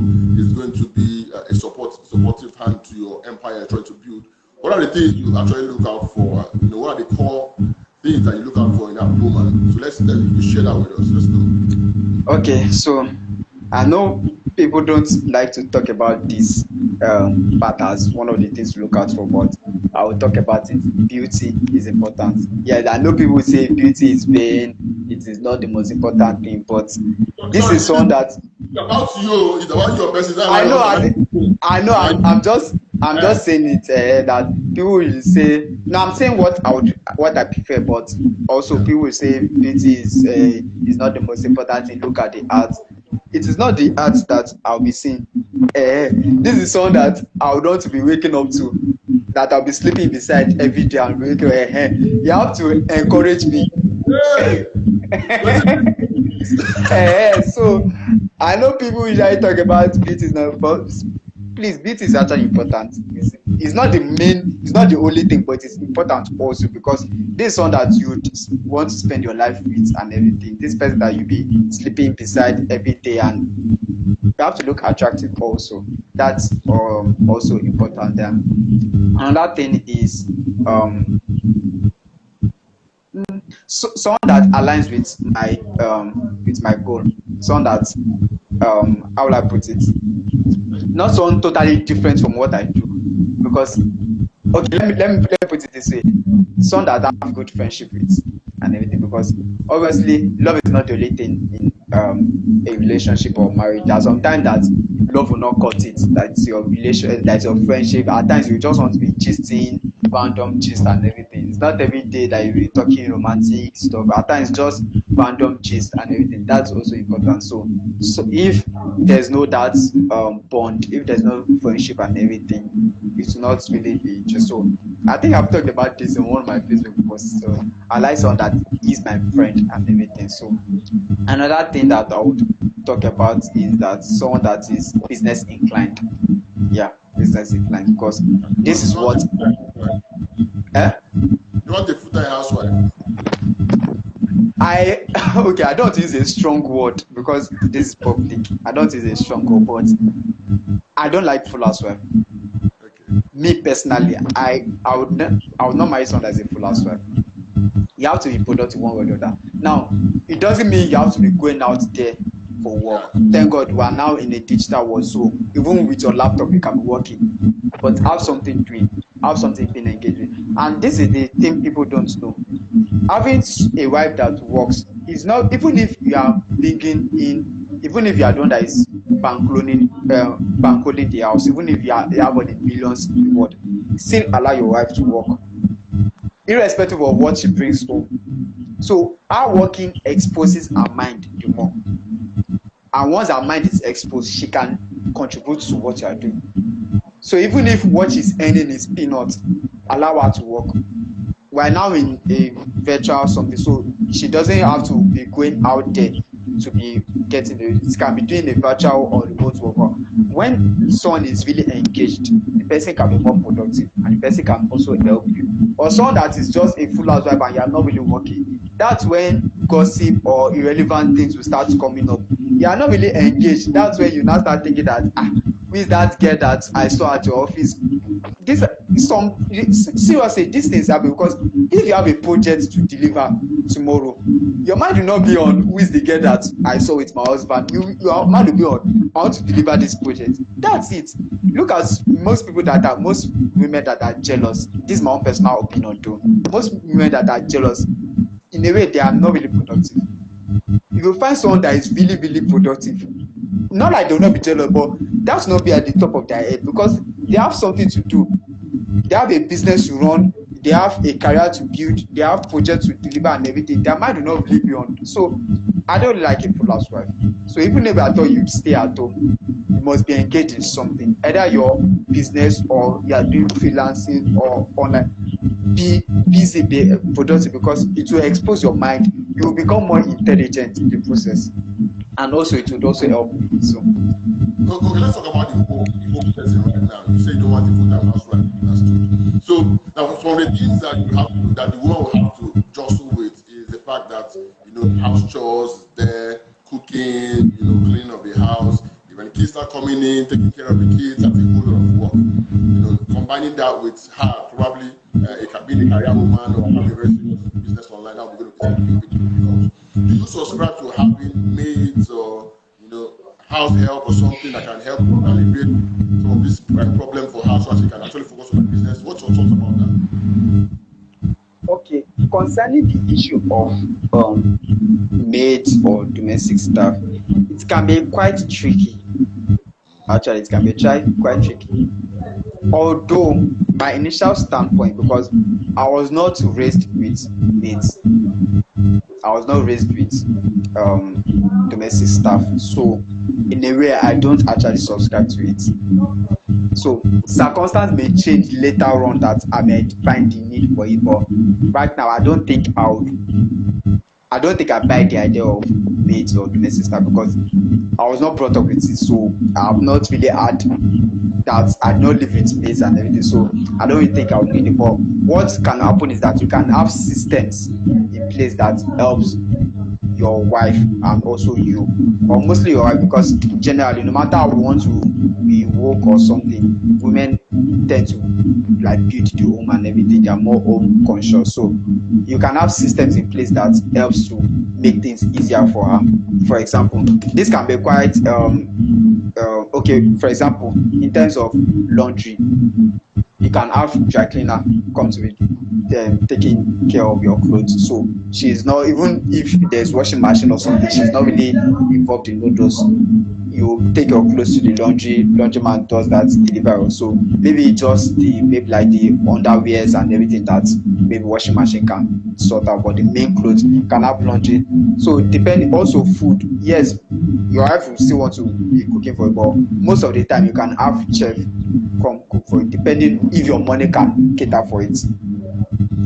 is going to be a supportive hand to your empire you're trying to build, what are the things you actually look out for? What are the core things that you look out for in that woman? So let's you share that with us. Let's know. Okay, so I know people don't like to talk about this part as one of the things to look out for, but I will talk about it. Beauty is important. Yeah, I know people say beauty is vain. It is not the most important thing, but this is one that about you. It's about your person. I know. I'm just saying it that people will say. No, I'm saying what I prefer, but also people will say beauty is not the most important thing. Look at the art. It is not the art that I'll be seeing. This is something that I would want to be waking up to, that I'll be sleeping beside every day and waking. You have to encourage me. So I know people usually talk about beauty now, but please, beauty is actually important. It's not the only thing, but it's important also because this is one that you want to spend your life with and everything. This person that you be sleeping beside every day, and you have to look attractive also. That's also important there. Another thing is someone that aligns with my goal. Someone that how will I put it? Not someone totally different from what I do. Because okay, let me put it this way. Someone that I have good friendship with and everything, because obviously love is not the only thing in a relationship or marriage. There's sometimes that love will not cut it. That's your relation, that's your friendship. At times you just want to be gisting, random gist and everything. It's not every day that you'll be talking romantic stuff. At times just random gist and everything. That's also important. So if there's no that bond, if there's no friendship and everything, it will not really be just. So I think I've talked about this in one of my Facebook posts. So I like someone that is my friend and everything. So another thing that I would talk about is that someone that is business inclined. Yeah, business inclined, because this is what. You want a full-time housewife? I don't use a strong word because this is public. I don't use a strong word, but I don't like full housewife. Okay. Me personally, I would not marry someone that's a full housewife. You have to be productive one way or the other. Now, it doesn't mean you have to be going out there for work. Thank God we are now in a digital world, so even with your laptop you can be working, but have something doing, have something being engaged with. And this is the thing people don't know. Having a wife that works is not, even if you are bringing in, even if you are the one that is bankrolling the house, even if you have all the billions in the world, still allow your wife to work, irrespective of what she brings home. So her working exposes her mind the more, and once her mind is exposed, she can contribute to what you are doing. So even if what she's earning is peanuts, allow her to work. We're now in a virtual something, so she doesn't have to be going out there to be getting it can be doing a virtual or remote work. When someone is really engaged, the person can be more productive and the person can also help you. Or someone that is just a full housewife and you are not really working, that's when gossip or irrelevant things will start coming up. You are not really engaged. That's when you now start thinking that who is that girl that I saw at your office? This seriously, these things happen because if you have a project to deliver tomorrow, your mind will not be on who is the girl that I saw with my husband. Your mind will be on I want to deliver this project. That's it. Look at most women that are jealous. This is my own personal opinion though. Most women that are jealous, in a way, they are not really productive. You will find someone that is really, really productive. Not like they will not be jealous, but that will not be at the top of their head because they have something to do. They have a business to run, they have a career to build, they have projects to deliver and everything. Their mind will not really be on. So I don't like a full housewife. So even if I thought you'd stay at home, you must be engaged in something. Either your business or you are doing freelancing or online. Be busy, be productive because it will expose your mind. You will become more intelligent in the process. And also it would also help you. So okay, let's talk about the hope person right now. You say you don't want a full-time housewife. That's true. So now from the things that you have to, that the woman will have to jostle with is the fact that house chores there, cooking, cleaning of the house. When kids start coming in, taking care of the kids, that's a whole lot of work. Combining that with her probably being a career woman or having a very serious business online, now we're going to be difficult. Do you subscribe to having maids or house help or something that can help alleviate some of this problem for her so she can actually focus on her business? What's your thoughts about that? Okay, concerning the issue of maids or domestic staff, it can be quite tricky. Actually, it can be quite tricky. Although my initial standpoint, because I was not raised with maids, I was not raised with domestic staff, so in a way I don't actually subscribe to it. So circumstance may change later on that I may find the need for it, but right now I don't think I buy the idea of maids or domestic staff because I was not brought up with it, so I have not really had that. I don't live with maids and everything, so I don't really think I would need it. But what can happen is that you can have systems in place that helps your wife and also you, or mostly your wife, because generally no matter how we want to be woke or something, women tend to like build the home and everything. They are more home conscious, so you can have systems in place that helps to make things easier for her. For example, this can be quite okay. For example, in terms of laundry, you can have dry cleaner come to it, taking care of your clothes. So she's not, even if there's washing machine or something, she's not really involved in all those you take your clothes to the laundryman does that delivery also. Maybe just maybe like the underwears and everything that maybe washing machine can sort out, but the main clothes can have laundry. So depending, also food, yes, your wife will still want to be cooking for you, but most of the time you can have chef come cook for you, depending if your money can cater for it.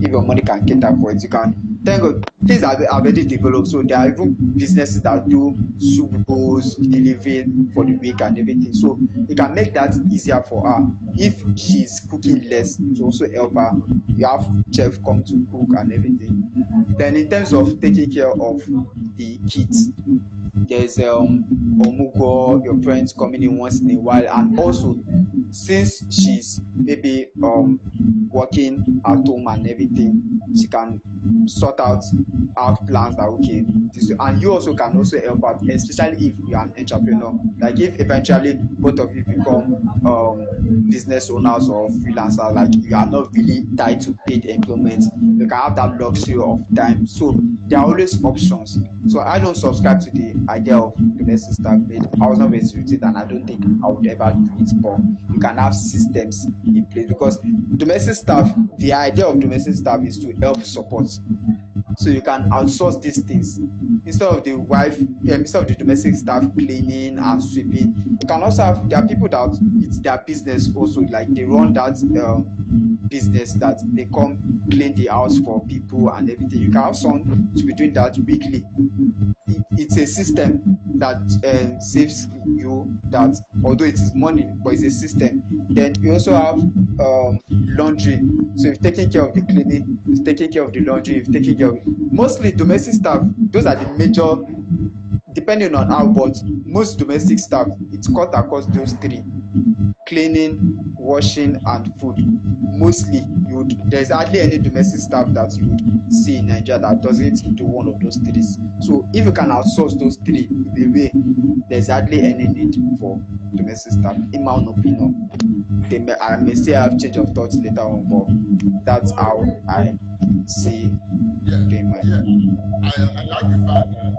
If your money can cater for it, you can. Thank God, things are already developed. So there are even businesses that do soup bowls, delivering for the week and everything. So you can make that easier for her. If she's cooking less, to also help her. You have chef come to cook and everything. Then in terms of taking care of the kids, there's Omugo, your friends coming in once in a while, and also since she's maybe working at home and everything, she can sort out our plans that okay this, and you also can also help out, especially if you are an entrepreneur. Like if eventually both of you become business owners or freelancers, like you are not really tied to paid employment, you can have that luxury of time. So there are always options. So I don't subscribe to the idea of domestic staff. I was not raised with it, and I don't think I would ever do it. But you can have systems in place, because domestic staff, the idea of domestic staff is to help support. So you can outsource these things instead of the wife, instead of the domestic staff cleaning and sweeping. You can also have, there are people that it's their business also, like they run that business that they come clean the house for people and everything. You can have someone to be doing that weekly. It's a system that saves you that, although it is money, but it's a system. Then you also have laundry. So if taking care of the cleaning, if taking care of the laundry, if taking care of mostly domestic staff, those are the major, depending on how, but most domestic staff, it's cut across those three: cleaning, washing, and food. Mostly, there's hardly any domestic staff that you would see in Nigeria that doesn't do one of those three. So if you can outsource those three, in a way, there's hardly any need for domestic staff, in my own opinion. I may say I have change of thoughts later on, but that's how I see doing my. I like the fact that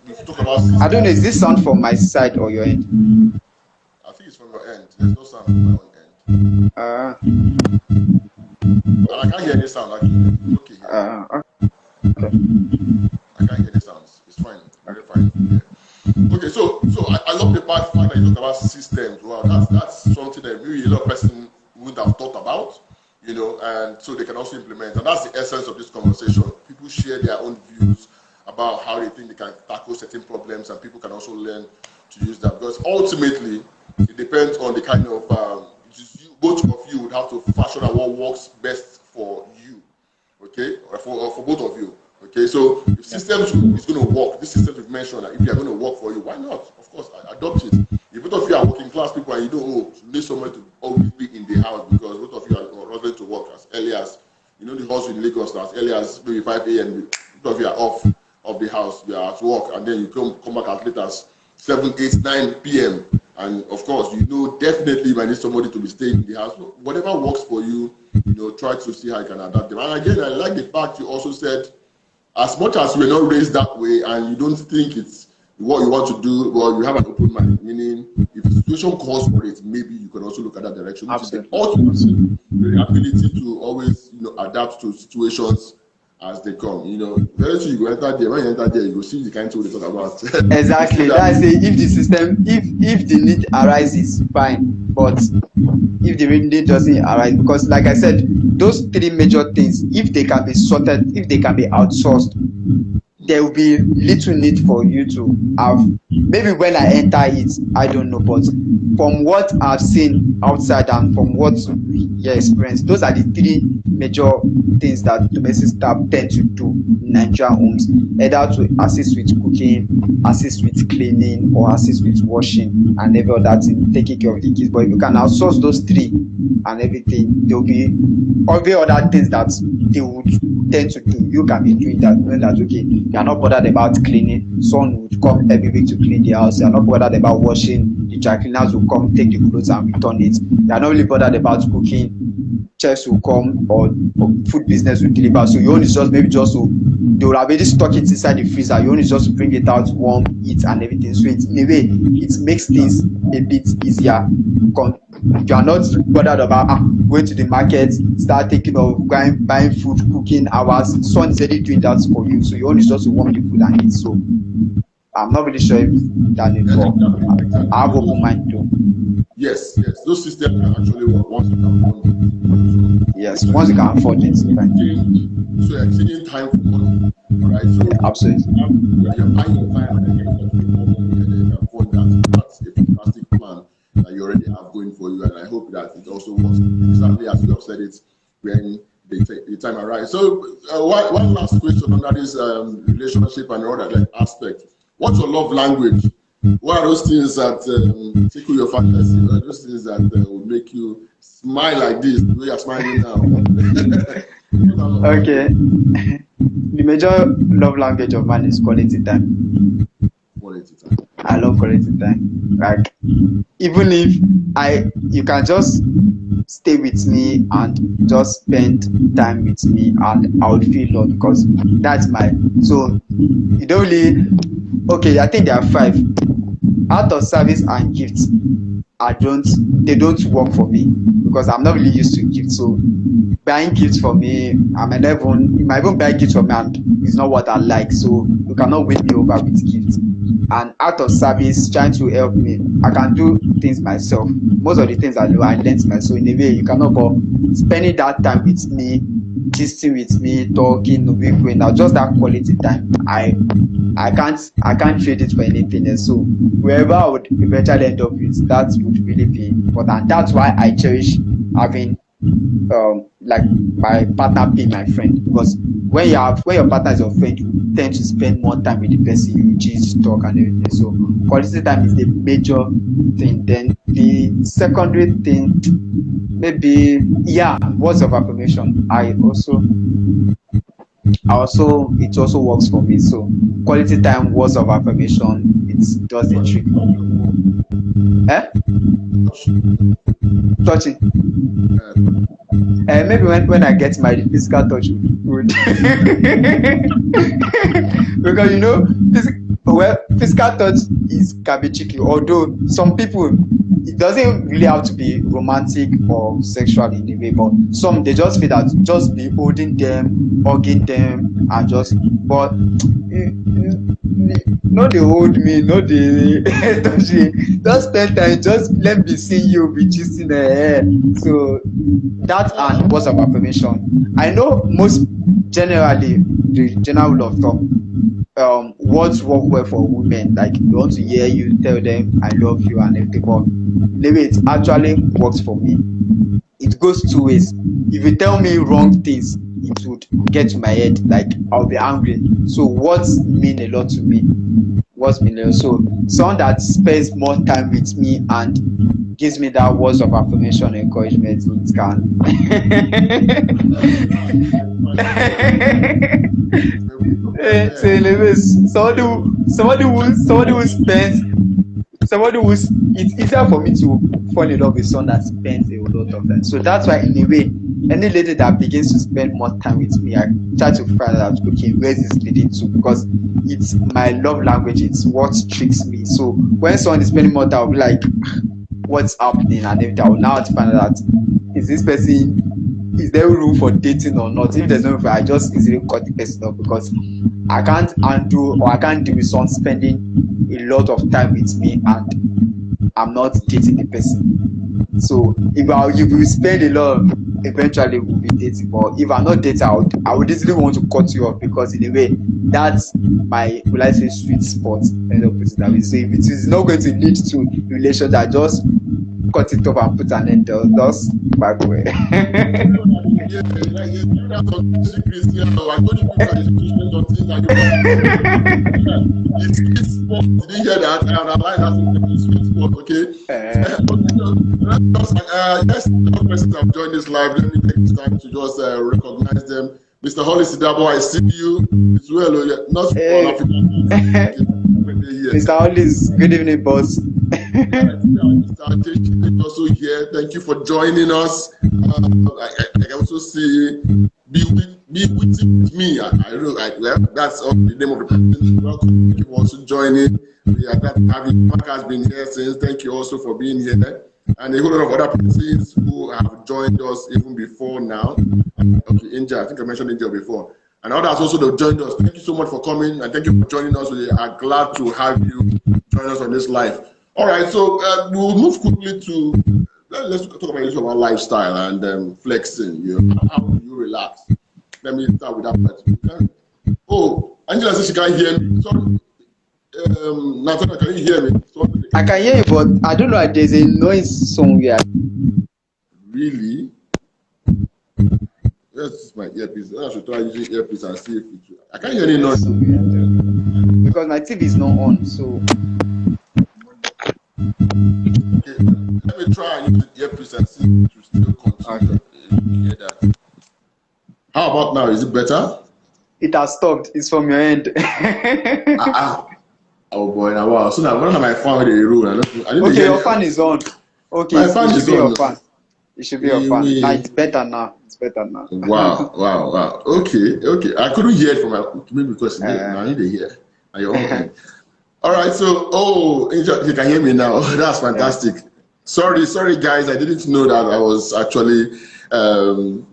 we've talked about systems. I don't know, is this sound from my side or your end? I think it's from your end. There's no sound from my own end. And I can't hear any sound actually. Okay. Okay. I can't hear the sounds. It's fine. Very fine. Yeah. Okay, so I love the fact that you talked about systems. Wow, that's something that maybe a lot of person would have thought about, and so they can also implement. And that's the essence of this conversation. People share their own views about how they think they can tackle certain problems, and people can also learn to use that, because ultimately it depends on the kind of both of you would have to fashion out what works best for you, okay, or for both of you. Okay, so if systems is going to work, this system we've mentioned, if they are going to work for you, why not? Of course, adopt it. If both of you are working class people and you need someone to always be in the house because both of you are running to work as early as, the hustle in Lagos, as early as maybe 5 a.m., both of you are off of the house, you are at work, and then you come back as late as 7, 8, 9 p.m. And of course, definitely you might need somebody to be staying in the house. So whatever works for you, try to see how you can adapt them. And again, I like the fact you also said, as much as we're not raised that way and you don't think it's what you want to do, well, you have an open mind, meaning if the situation calls for it, maybe you can also look at that direction. Absolutely. Ultimately, the ability to always adapt to situations as they come. Very soon you go enter there. When you enter there, you go see the kind of thing they talk about. Exactly. That's it. If the system, if the need arises, fine. But if the need doesn't arise, because like I said, those three major things, if they can be sorted, if they can be outsourced, there will be little need for you to have. Maybe when I enter it, I don't know, but from what I've seen outside and from what you experienced, those are the three major things that domestic staff tend to do in Nigerian homes, either to assist with cooking, assist with cleaning, or assist with washing and every other thing, taking care of the kids. But if you can outsource those three and everything, there will be every other things that they would tend to do. You can be doing that, knowing that okay, you are not bothered about cleaning. Someone would come every week to clean the house. You are not bothered about washing. The dry cleaners will come take the clothes and return it. You are not really bothered about cooking. chefs will come or food business will deliver. So your own is just maybe just to, they will already stock it inside the freezer. Your own is just to bring it out, warm, eat and everything. So it, in a way, it makes things a bit easier. You are not bothered about going to the market, start taking of buying food, cooking hours. Someone is already doing that for you. So your own is just to warm the food and eat. So I'm not really sure if that is wrong. I have open mind too. Yes, those systems can actually work once you can afford it. Yes, once you can afford it. So you're exchanging time for money, all right? So absolutely. You're buying your time and then you're going to pay more money and then you can afford that. That's a fantastic plan that you already have going for you, and I hope that it also works exactly as you have said it when the time arrives. So one last question under this relationship and all that aspect. What's your love language? What are those things that tickle your fantasy? What are those things that will make you smile like this, the way you're smiling now? Okay. The major love language of mine is quality time. Quality time. I love quality time. Like, even if you can just stay with me and just spend time with me, and I would feel love, because that's so you don't really. Okay, I think there are 5. Out of service and gifts, they don't work for me because I'm not really used to gifts. So buying gifts for me, you might even buy gifts for me and it's not what I like. So you cannot win me over with gifts. And out of service, trying to help me, I can do things myself. Most of the things I do, I learned myself. So in a way, you cannot go spending that time with me, gisting with me, talking, going now, just that quality time. I can't trade it for anything else. So wherever I would eventually end up with, that would really be important. That's why I cherish having like my partner being my friend, because when your partner is your friend, you tend to spend more time with the person, you just talk and everything. So quality time is the major thing. Then the secondary thing, maybe words of affirmation. It also works for me. So quality time, words of affirmation, it does the trick for me. Touching. Maybe when I get married, physical touch would because physical touch can be tricky. Although some people, it doesn't really have to be romantic or sexual in a way, but some, they just feel that just be holding them, hugging them, and no they hold me, no they touch me. Just spend time, just let me see you, be gisting the hair. So that and words of affirmation. I know most generally, the general rule of thumb, words work well for women. Like, they want to hear you tell them I love you and everything, but maybe it actually works for me. It goes 2 ways. If you tell me wrong things, it would get to my head, like I'll be angry. So words mean a lot to me. So someone that spends more time with me and gives me that words of affirmation, encouragement, it can. It's easier for me to fall in love with someone that spends a lot of time. So that's why, in a way, any lady that begins to spend more time with me, I try to find out, okay, where this is leading to, because it's my love language, it's what tricks me. So when someone is spending more time, I'll be like, what's happening? And everything, I will now have to find out, is there room for dating or not? If there's no room, I just easily cut the person off, because I can't deal with someone spending a lot of time with me and I'm not dating the person. So if we spend a lot, eventually we'll be dating. But if I'm not dating, I would easily want to cut you off, because in a way, that's my, will I say, sweet spot. End up putting that way. So if it is not going to lead to relations, I just cut it off and put an end to those back away. It's sweet spot. Did you hear that? I like that sweet spot, okay? Yes, the persons have joined this live. Let me take this time to just recognize them. Mr. Holly Sidabo, I see you. It's well, not African. Mr. Hollis, good evening, boss. Mr. also here. Thank you for joining us. I also see be with me. That's the name of the person. Welcome. Thank you for also joining. We are glad to have you. Mark has been here since. Thank you also for being here. And a whole lot of other persons who have joined us even before now. Okay, India, I think I mentioned India before. And others also that joined us. Thank you so much for coming and thank you for joining us. We are glad to have you join us on this live. All right, so we'll move quickly to let's talk about this about lifestyle and flexing. You know, how do you relax? Let me start with that part. Oh, Angela says she can't hear me. Sorry. Nathanael, can you hear me? I can hear you, but I don't know if there's a noise somewhere. Really? Yes, my earpiece. I should try using earpiece and see if it. I can't hear any noise. Because my TV is not on, so. Okay, let me try and use the earpiece and see if it will still continue. Okay. Hear that. How about now? Is it better? It has stopped. It's from your end. Oh boy, now wow. So now one of my fan with the rule. Okay, your fan is on. Okay, my fan is on. Your fan. It should be your fan. Now it's better now. It's better now. Wow. Okay. I couldn't hear it from maybe because now I need to hear. All right. So, you can hear me now. That's fantastic. Sorry, guys. I didn't know that I was actually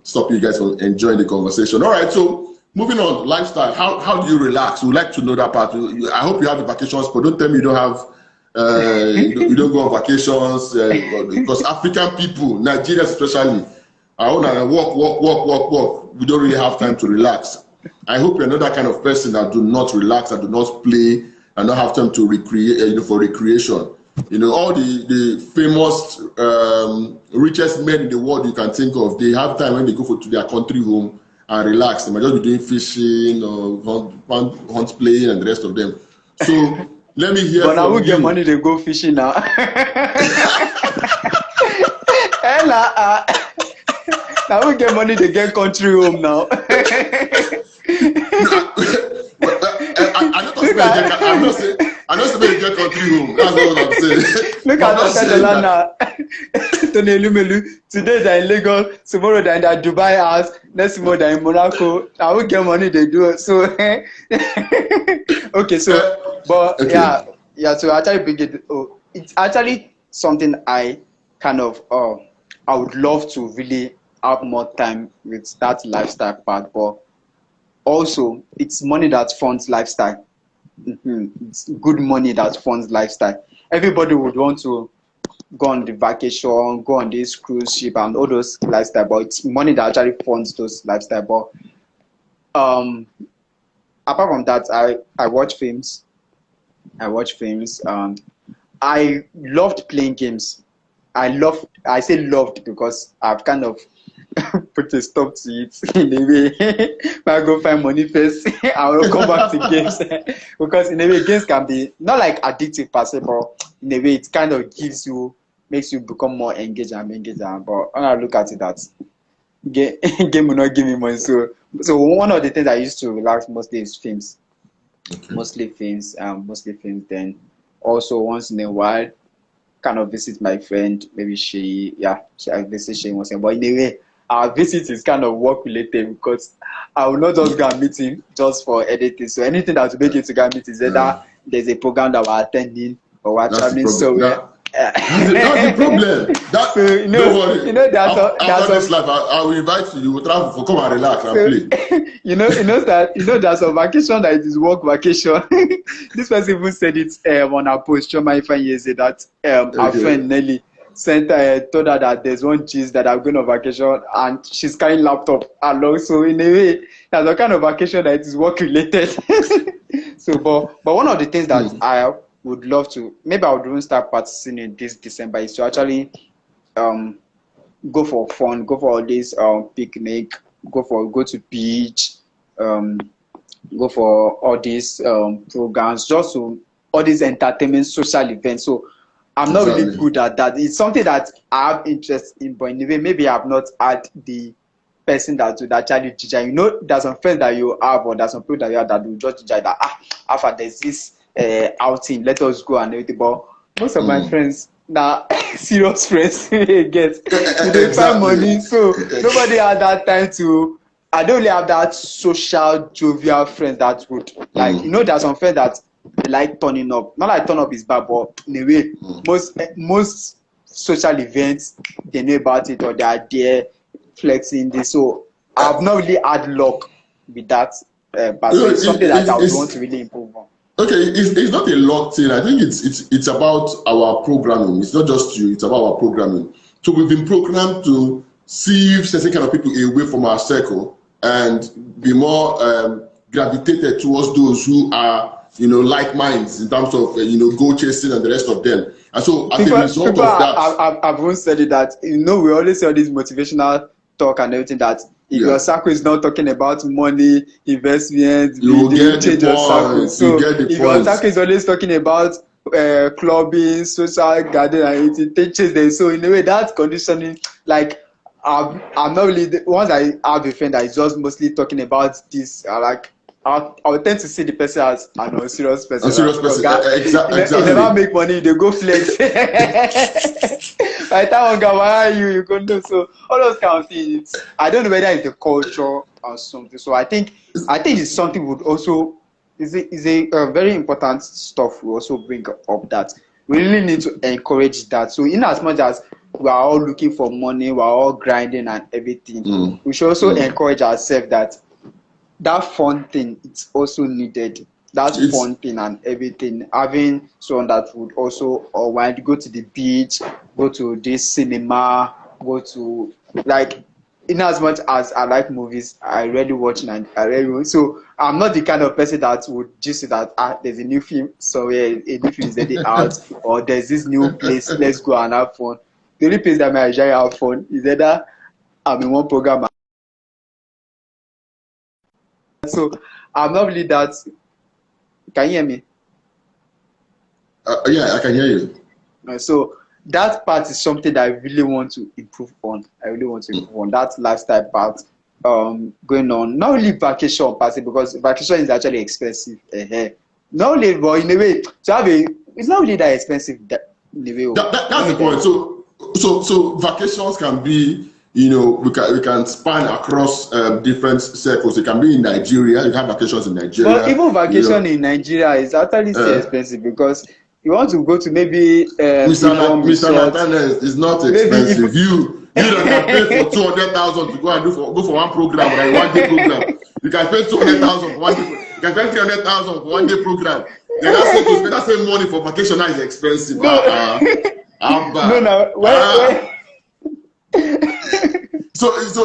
stopping you guys from enjoying the conversation. All right. So. Moving on, lifestyle. How do you relax? We'd like to know that part. I hope you have the vacations, but don't tell me you don't have. You don't go on vacations because African people, Nigerians especially, are on work. We don't really have time to relax. I hope you're not that kind of person that do not relax, that do not play, and not have time to recreate. For recreation. You know, all the famous richest men in the world you can think of, they have time when they go to their country home and relax. They might just be doing fishing or hunt playing and the rest of them. So let me hear. But now we get money to go fishing now. Now we get money to get country home now. I'm not saying get country home. That's not what I'm saying. Look at now. Today they're in Lagos, tomorrow they're in the Dubai house, next tomorrow they're in Monaco. Now we get money they do it. So okay, so but okay. Yeah, so actually bring it. It's actually something I kind of I would love to really have more time with that lifestyle part, but also it's money that funds lifestyle. It's good money that funds lifestyle. Everybody would want to go on the vacation, go on this cruise ship and all those lifestyle, but it's money that actually funds those lifestyle. But apart from that, I watch films. And I loved playing games. I say loved because I've kind of put a stop to it in a way. I go find money first, I will come back to games. Because in a way, games can be not like addictive per se, but in a way, it kind of makes you become more engaged. But when I look at it, that game will not give me money. So one of the things I used to relax mostly is films. Okay. Mostly films. Then also once in a while, kind of visit my friend. Maybe I visit she once in a while. But in a way, our visit is kind of work related because I will not just go and meet him just for anything. So anything that will make it to go and meet is either there's a program that we're attending or we're traveling somewhere. That's the problem. After this life, I will invite you. You will travel for come and relax and play. You know there's a vacation that is work vacation. This person even said it on our post. Choma Ifeanyi said that our friend Nelly told her that there's one gist that I'm going on vacation and she's carrying laptop along. So in a way, there's a kind of vacation that is work related. So, but one of the things that I would love to, maybe I would even start practicing in this December, is to actually go for fun, go for all this picnic, go to beach, go for all these programs, just to all these entertainment social events. So I'm not really good at that. It's something that I have interest in, but in a way, maybe I've not had the person that would actually judge. You know, there's some friends that you have, or there's some people that you have that will just judge that after there's this outing, let us go and everything. But most of my friends now serious friends get they find money, so nobody had that time to. I don't really have that social jovial friends that would like there's some friends that they like turning up. Not like turn up is bad, but in a way, most social events they know about it or they are there flexing this. So I've not really had luck with that, but it's something that I would want to really improve on. Okay, it's not a luck thing. I think it's about our programming. It's not just you. It's about our programming. So we've been programmed to sieve certain kind of people away from our circle and be more gravitated towards those who are, like minds in terms of, goal chasing and the rest of them. And so as a result of that, I've once said it that, we always say all this motivational talk and everything that if your circle is not talking about money, investment, you get change your circle. So if your circle is always talking about clubbing, social gathering, and it teaches them. So in a way, that conditioning, like I'm not really once I have a friend that is just mostly talking about this, I would tend to see the person as a serious person. A serious person, exactly. They never make money, they go flex. By the time one guy, why are you? You go know. So all those kind of things. I don't know whether it's the culture or something. So I think it's something would also is a very important stuff. We also bring up that we really need to encourage that. So in as much as we are all looking for money, we are all grinding and everything, we should also encourage ourselves that fun thing, it's also needed. That fun thing and everything. Having someone that would also, or when you go to the beach, go to this cinema, go to, like, in as much as I like movies, I really watch and I really, so I'm not the kind of person that would just say that there's a new film, so a new film is already out, or there's this new place, let's go and have fun. The only place that I enjoy have fun is either I'm in one program. So I'm not really that. Can you hear me? Yeah, I can hear you. So that part is something that I really want to improve on. I really want to improve on that lifestyle part. Going on, not only vacation per se, because vacation is actually expensive. Not only, but in a way, to have it's not really that expensive. In a way, that's the point. So vacations can be. We can span across different circles. It can be in Nigeria. You have vacations in Nigeria. But even vacation in Nigeria is actually still expensive because you want to go to maybe Mr. Nathanael is not expensive. You don't have to pay for 200,000 to go and go for one program, like 1 day program. You can pay 200,000 for 1 day. You can pay 300,000 for 1 day program. Then that's the money for vacation. Now is expensive. So it's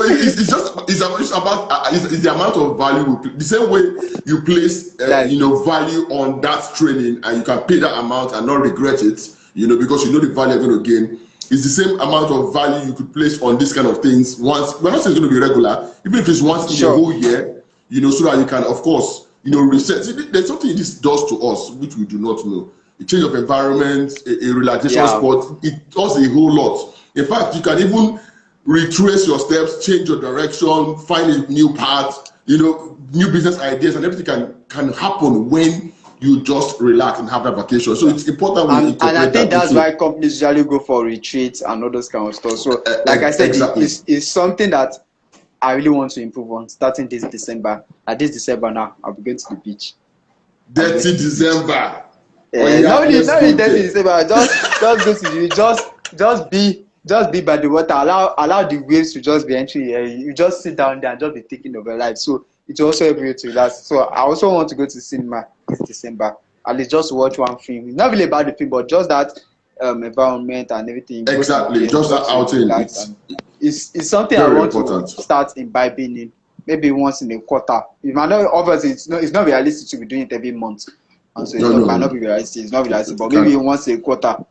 about the amount of value. The same way you place value on that training, and you can pay that amount and not regret it, because you know the value you're going to gain. It's the same amount of value you could place on these kind of things. Once we're not saying it's going to be regular, even if it's once in a whole year, so that you can, of course, reset. See, there's something this does to us which we do not know. A change of environment, a relaxation spot, it does a whole lot. In fact, you can even retrace your steps, change your direction, find a new path, new business ideas, and everything can happen when you just relax and have that vacation. So it's important. And I think that's why companies usually go for retreats and all those kind of stuff. So like I said, it's something that I really want to improve on starting this December. At this December now, I'll be going to the beach. Dirty December. Not really dirty December. Just go to the just be by the water, allow the waves to just be entering here. You just sit down there and just be thinking of your life. So it will also help you to relax. So I also want to go to cinema this December. At least just watch one film. It's not really about the film, but just that environment and everything. Exactly, just that outing. It's something I want to start imbibing in. Maybe once in a quarter. Obviously, it's not realistic to be doing it every month. And so it might not be realistic. It's not realistic, but maybe once in a quarter,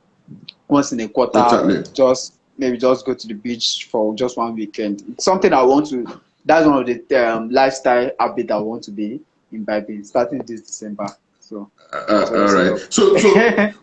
maybe just go to the beach for just one weekend. It's something I want to. That's one of the lifestyle habits I want to be imbibing starting this December. So all right. So okay.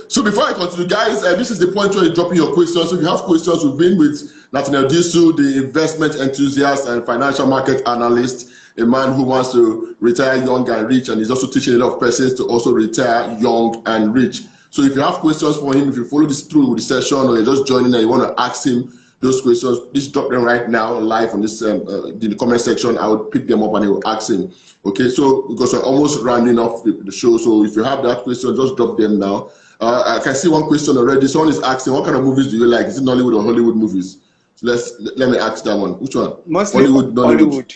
So before I continue, guys, this is the point where you're dropping your questions. So if you have questions, we've been with Nathanael Disu, the investment enthusiast and financial market analyst, a man who wants to retire young and rich, and he's also teaching a lot of persons to also retire young and rich. So if you have questions for him, if you follow this through with the session, or you're just joining and you want to ask him those questions, please drop them right now live on this in the comment section. I will pick them up and I will ask him. Okay, so because we're almost rounding off the show, so if you have that question, just drop them now. I can see one question already. Someone is asking, what kind of movies do you like? Is it Nollywood or Hollywood movies? So let me ask that one. Which one? Mostly Hollywood.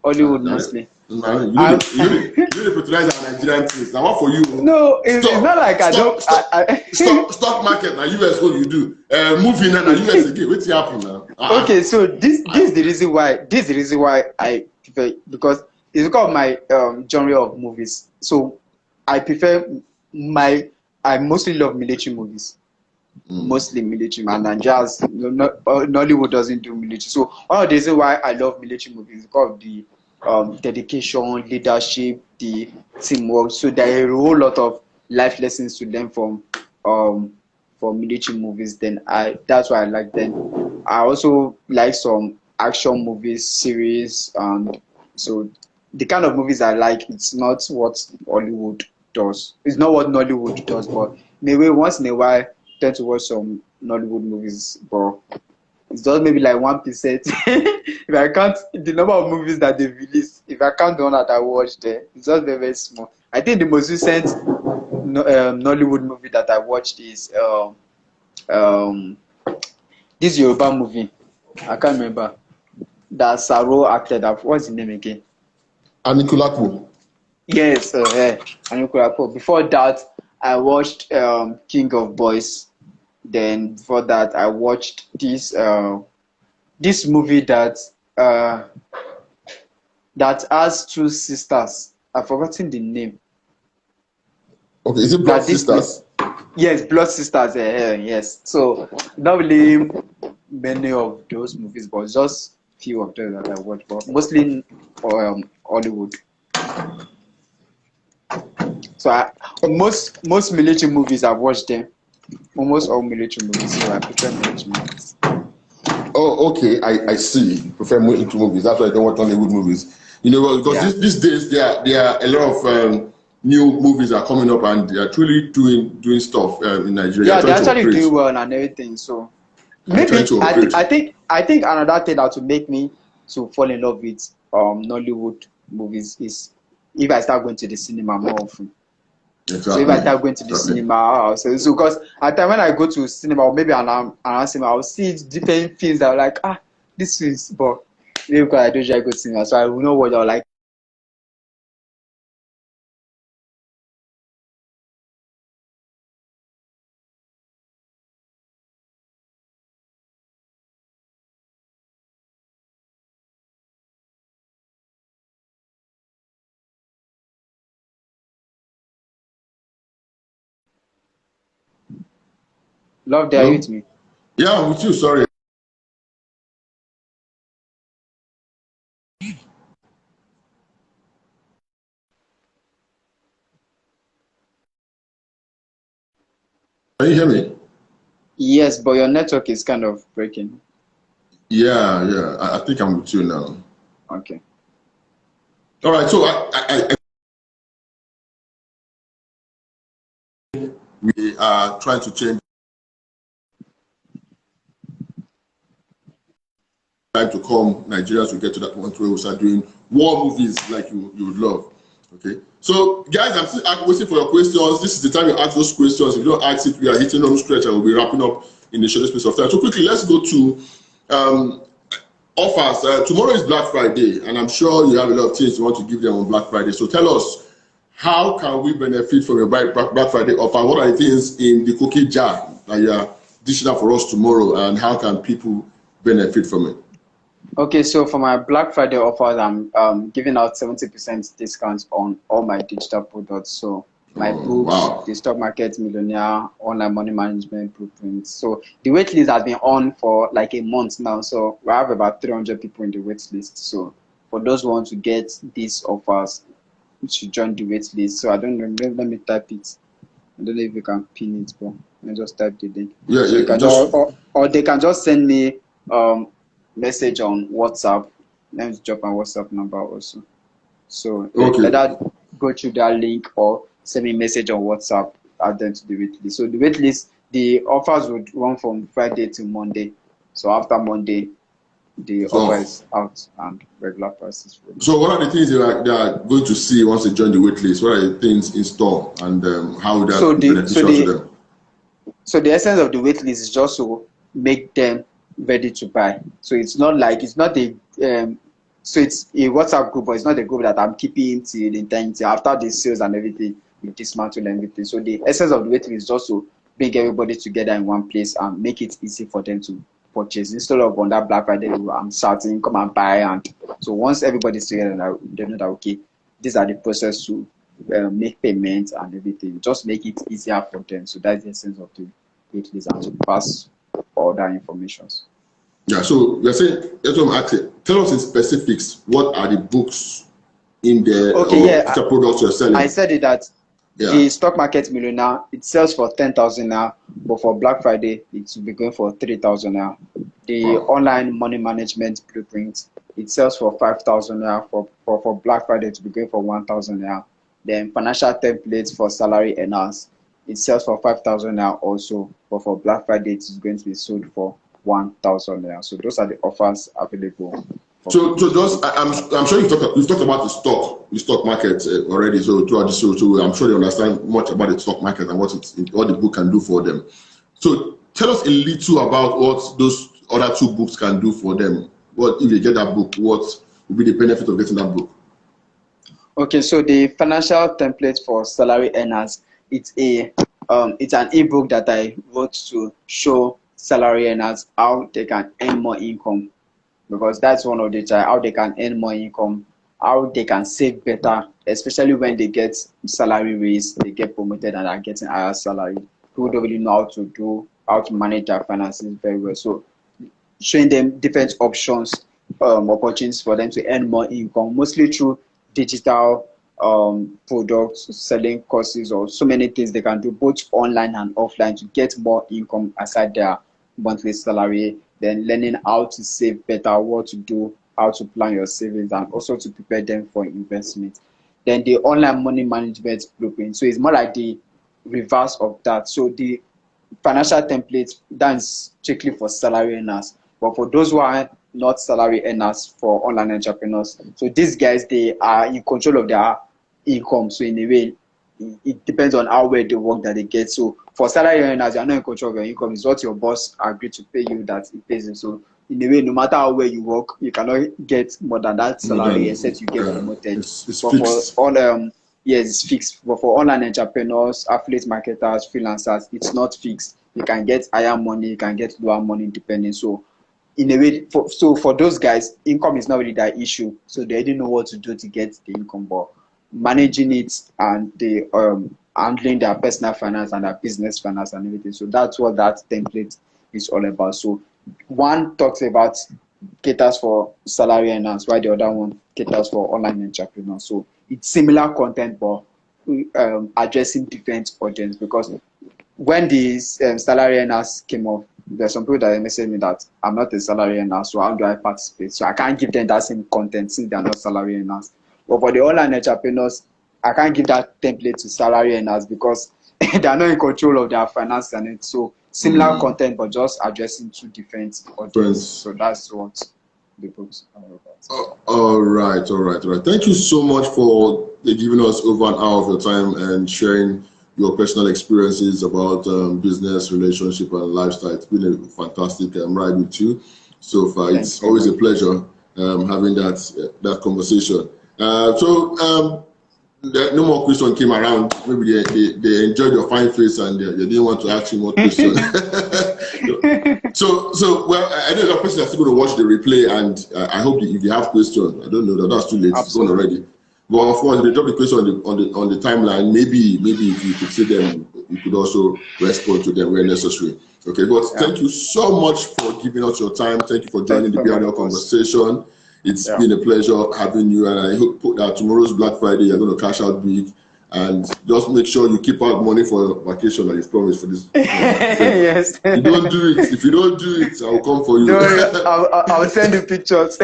Hollywood mostly. No, you need to patronize our Nigerian things. Now, what for you? No, it's not like I don't. Stock market, now US, what you do? Moving now, US again. What's happening now? Okay, so this is the reason why. This is the reason why I prefer, because it's because of my genre of movies. So I prefer I mostly love military movies. Mostly military, and jazz. Nollywood doesn't do military. So one of the reasons why I love military movies is because of the dedication, leadership, the teamwork. So there are a whole lot of life lessons to learn from military movies. That's why I like them. I also like some action movies, series, and so the kind of movies I like, it's not what Hollywood does. It's not what Nollywood does, but maybe once in a while I tend to watch some Nollywood movies, but it's just maybe like 1%. If I count the number of movies that they released, if I count the one that I watched there, it's just very, very small. I think the most recent Nollywood movie that I watched is this Yoruba movie. I can't remember. That Saro acted. What's the name again? Anikulapo. Yes, Anikulapo. Before that, I watched King of Boys. Then before that, I watched this movie that has two sisters. I've forgotten the name. Okay, is it Blood Sisters? Yes, Blood Sisters. Yes. So not really many of those movies, but just few of them that I watched. But mostly Hollywood. So most military movies I've watched them. Almost all military movies, so I prefer military movies. Oh, okay, I see. You prefer military movies. That's why I don't watch Hollywood movies. You know, because these days there are a lot of new movies are coming up, and they are truly doing stuff in Nigeria. Yeah, they're actually doing well and everything. So maybe I think another thing that will make me to fall in love with Nollywood movies is if I start going to the cinema more often. Exactly. So if I start going to the cinema, so because at the time when I go to cinema, or maybe around cinema, I'll see different films that are like, this is, but maybe because I don't usually go to cinema, so I will know what I like. Love, are you with me? Yeah, I'm with you. Sorry. Can you hear me? Yes, but your network is kind of breaking. Yeah. I think I'm with you now. Okay. All right. So we are trying to change time to come. Nigerians will get to that point where we start doing war movies like you would love. Okay. So guys, I'm still waiting for your questions. This is the time you ask those questions. If you don't ask it, we are hitting on stretch and we'll be wrapping up in the shortest space of time. So quickly, let's go to offers. Tomorrow is Black Friday, and I'm sure you have a lot of things you want to give them on Black Friday. So tell us, how can we benefit from your Black Friday offer? What are the things in the cookie jar that you are dishing out for us tomorrow, and how can people benefit from it? Okay, so for my Black Friday offers, I'm giving out 70% discounts on all my digital products. So my books, the stock market millionaire, online money management blueprints. So the wait list has been on for like a month now. So we have about 300 people in the wait list. So for those who want to get these offers, you should join the wait list. So I don't know, let me type it. I don't know if you can pin it, but I just type the link. Yeah, so you can or they can just send me message on WhatsApp. Let me drop my WhatsApp number also. So let that go through that link or send me a message on WhatsApp. add them to the wait list. So the wait list, the offers would run from Friday to Monday. So after Monday, the offer is out and regular prices. So what are the things they are going to see once they join the wait list? What are the things in store, and how that beneficial to them? So the essence of the wait list is just to make them ready to buy. So it's not a so it's a WhatsApp group, but it's not a group that I'm keeping till the eternity. After the sales and everything, we dismantle everything. So the essence of the wait list is just to bring everybody together in one place and make it easy for them to purchase, instead of on that Black Friday I'm shouting, come and buy. And so once everybody's together, they know that okay, these are the process to make payments and everything. Just make it easier for them. So that's the essence of the wait list, and to pass all that information. Yeah, so we're saying, that's what I'm asking. Tell us in specifics, what are the books in the products you're selling? I said it that the stock market millionaire, it sells for 10,000 now, but for Black Friday it will be going for 3,000 now. The online money management blueprint, it sells for 5,000 now. For Black Friday it will be going for 1,000 now. Then financial templates for salary earners, it sells for 5,000 now also, but for Black Friday it is going to be sold for 1,000 now. So those are the offers available. So just I'm sure you've talked about the stock market already. So throughout the show, so I'm sure you understand much about the stock market and what the book can do for them. So tell us a little about what those other two books can do for them. What if they get that book? What will be the benefit of getting that book? Okay, so the financial template for salary earners, it's an ebook that I wrote to show salary earners how they can earn more income, because that's one of the how they can earn more income, how they can save better, especially when they get salary raise, they get promoted and are getting higher salary. People don't really know how to manage their finances very well. So showing them different options, opportunities for them to earn more income, mostly through digital products, selling courses, or so many things they can do both online and offline to get more income aside their monthly salary. Then learning how to save better, what to do, how to plan your savings, and also to prepare them for investment. Then the online money management blueprint, so it's more like the reverse of that. So the financial template, that's strictly for salary earners, but for those who are not salary earners, for online entrepreneurs, so these guys, they are in control of their income. So in a way, it depends on how well they work that they get. So for salary earners, you're not in control of your income. It's what your boss agreed to pay you that it pays you. So in a way, no matter how well you work, you cannot get more than that salary except you get promoted. It's but fixed. For all it's fixed. But for online entrepreneurs, affiliate marketers, freelancers, it's not fixed. You can get higher money, you can get lower money depending. So in a way, for those guys, income is not really their issue. So they didn't know what to do to get the income, but managing it and the handling their personal finance and their business finance and everything. So that's what that template is all about. So one talks about caters for salary earners, while the other one caters for online entrepreneurs. So it's similar content, but addressing different audience. Because when these salary earners came up, there's some people that message me that I'm not a salary earner, so how do I participate? So I can't give them that same content since they're not salary earners. But for the online entrepreneurs, I can't give that template to salary earners because they're not in control of their finance and it. So similar content, but just addressing two different audiences. So that's what the books are about. All right. Thank you so much for giving us over an hour of your time and sharing your personal experiences about business, relationship, and lifestyle. It's been a fantastic ride with you so far. It's always a pleasure having that conversation. So no more questions came around. Maybe they enjoyed your fine face and they didn't want to ask you more questions. so well, I know that person that's still going to watch the replay, and I hope if you have questions, I don't know that's too late. It's gone already. But of course, if they drop the question on the timeline, maybe if you could see them, you could also respond to them where necessary. Okay, but thank you so much for giving us your time. Thank you for joining the BRL conversation. It's been a pleasure having you, and I hope that tomorrow's Black Friday you're going to cash out big, and just make sure you keep out money for vacation that you've promised for this. Yes. If you don't do it, I'll come for you. I'll send you pictures.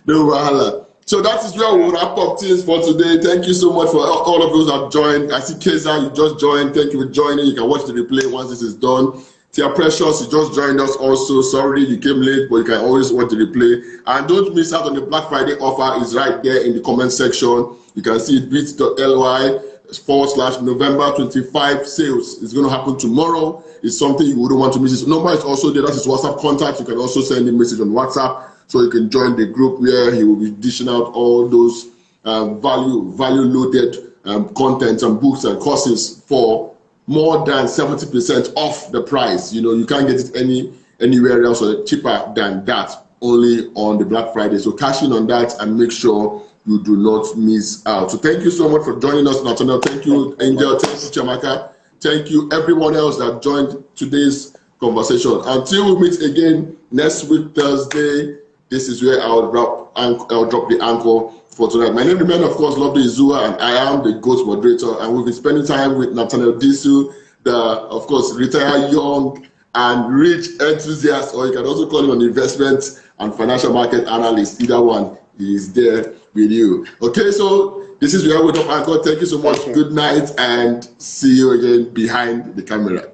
No, Wahala. So that is where we'll wrap up things for today. Thank you so much for all of those that have joined. I see 𝐂𝐻𝐍𝐕, you just joined. Thank you for joining. You can watch the replay once this is done. Tia Precious, you just joined us also. Sorry you came late, but you can always watch the replay. And don't miss out on the Black Friday offer. It's right there in the comment section. You can see it, bit.ly/November 25 sales. It's going to happen tomorrow. It's something you wouldn't want to miss. His number is also there. That's his WhatsApp contact. You can also send him a message on WhatsApp, so you can join the group where he will be dishing out all those value-loaded contents and books and courses for more than 70% off the price. You know, you can't get it anywhere else or cheaper than that, only on the Black Friday. So cash in on that and make sure you do not miss out. So thank you so much for joining us, Nathanael. Thank you, Angel. Thank you, Chiamaka. Thank you, everyone else that joined today's conversation. Until we meet again next week, Thursday, this is where I'll drop the anchor for tonight. My name remains, of course, Lovely Izua, and I am the GOAT moderator. And we've been spending time with Nathanael Disu, of course, Retire Young and Rich Enthusiast, or you can also call him an investment and financial market analyst. Either one, he is there with you. Okay, so this is where we drop anchor. Thank you so much. Good night, and see you again behind the camera.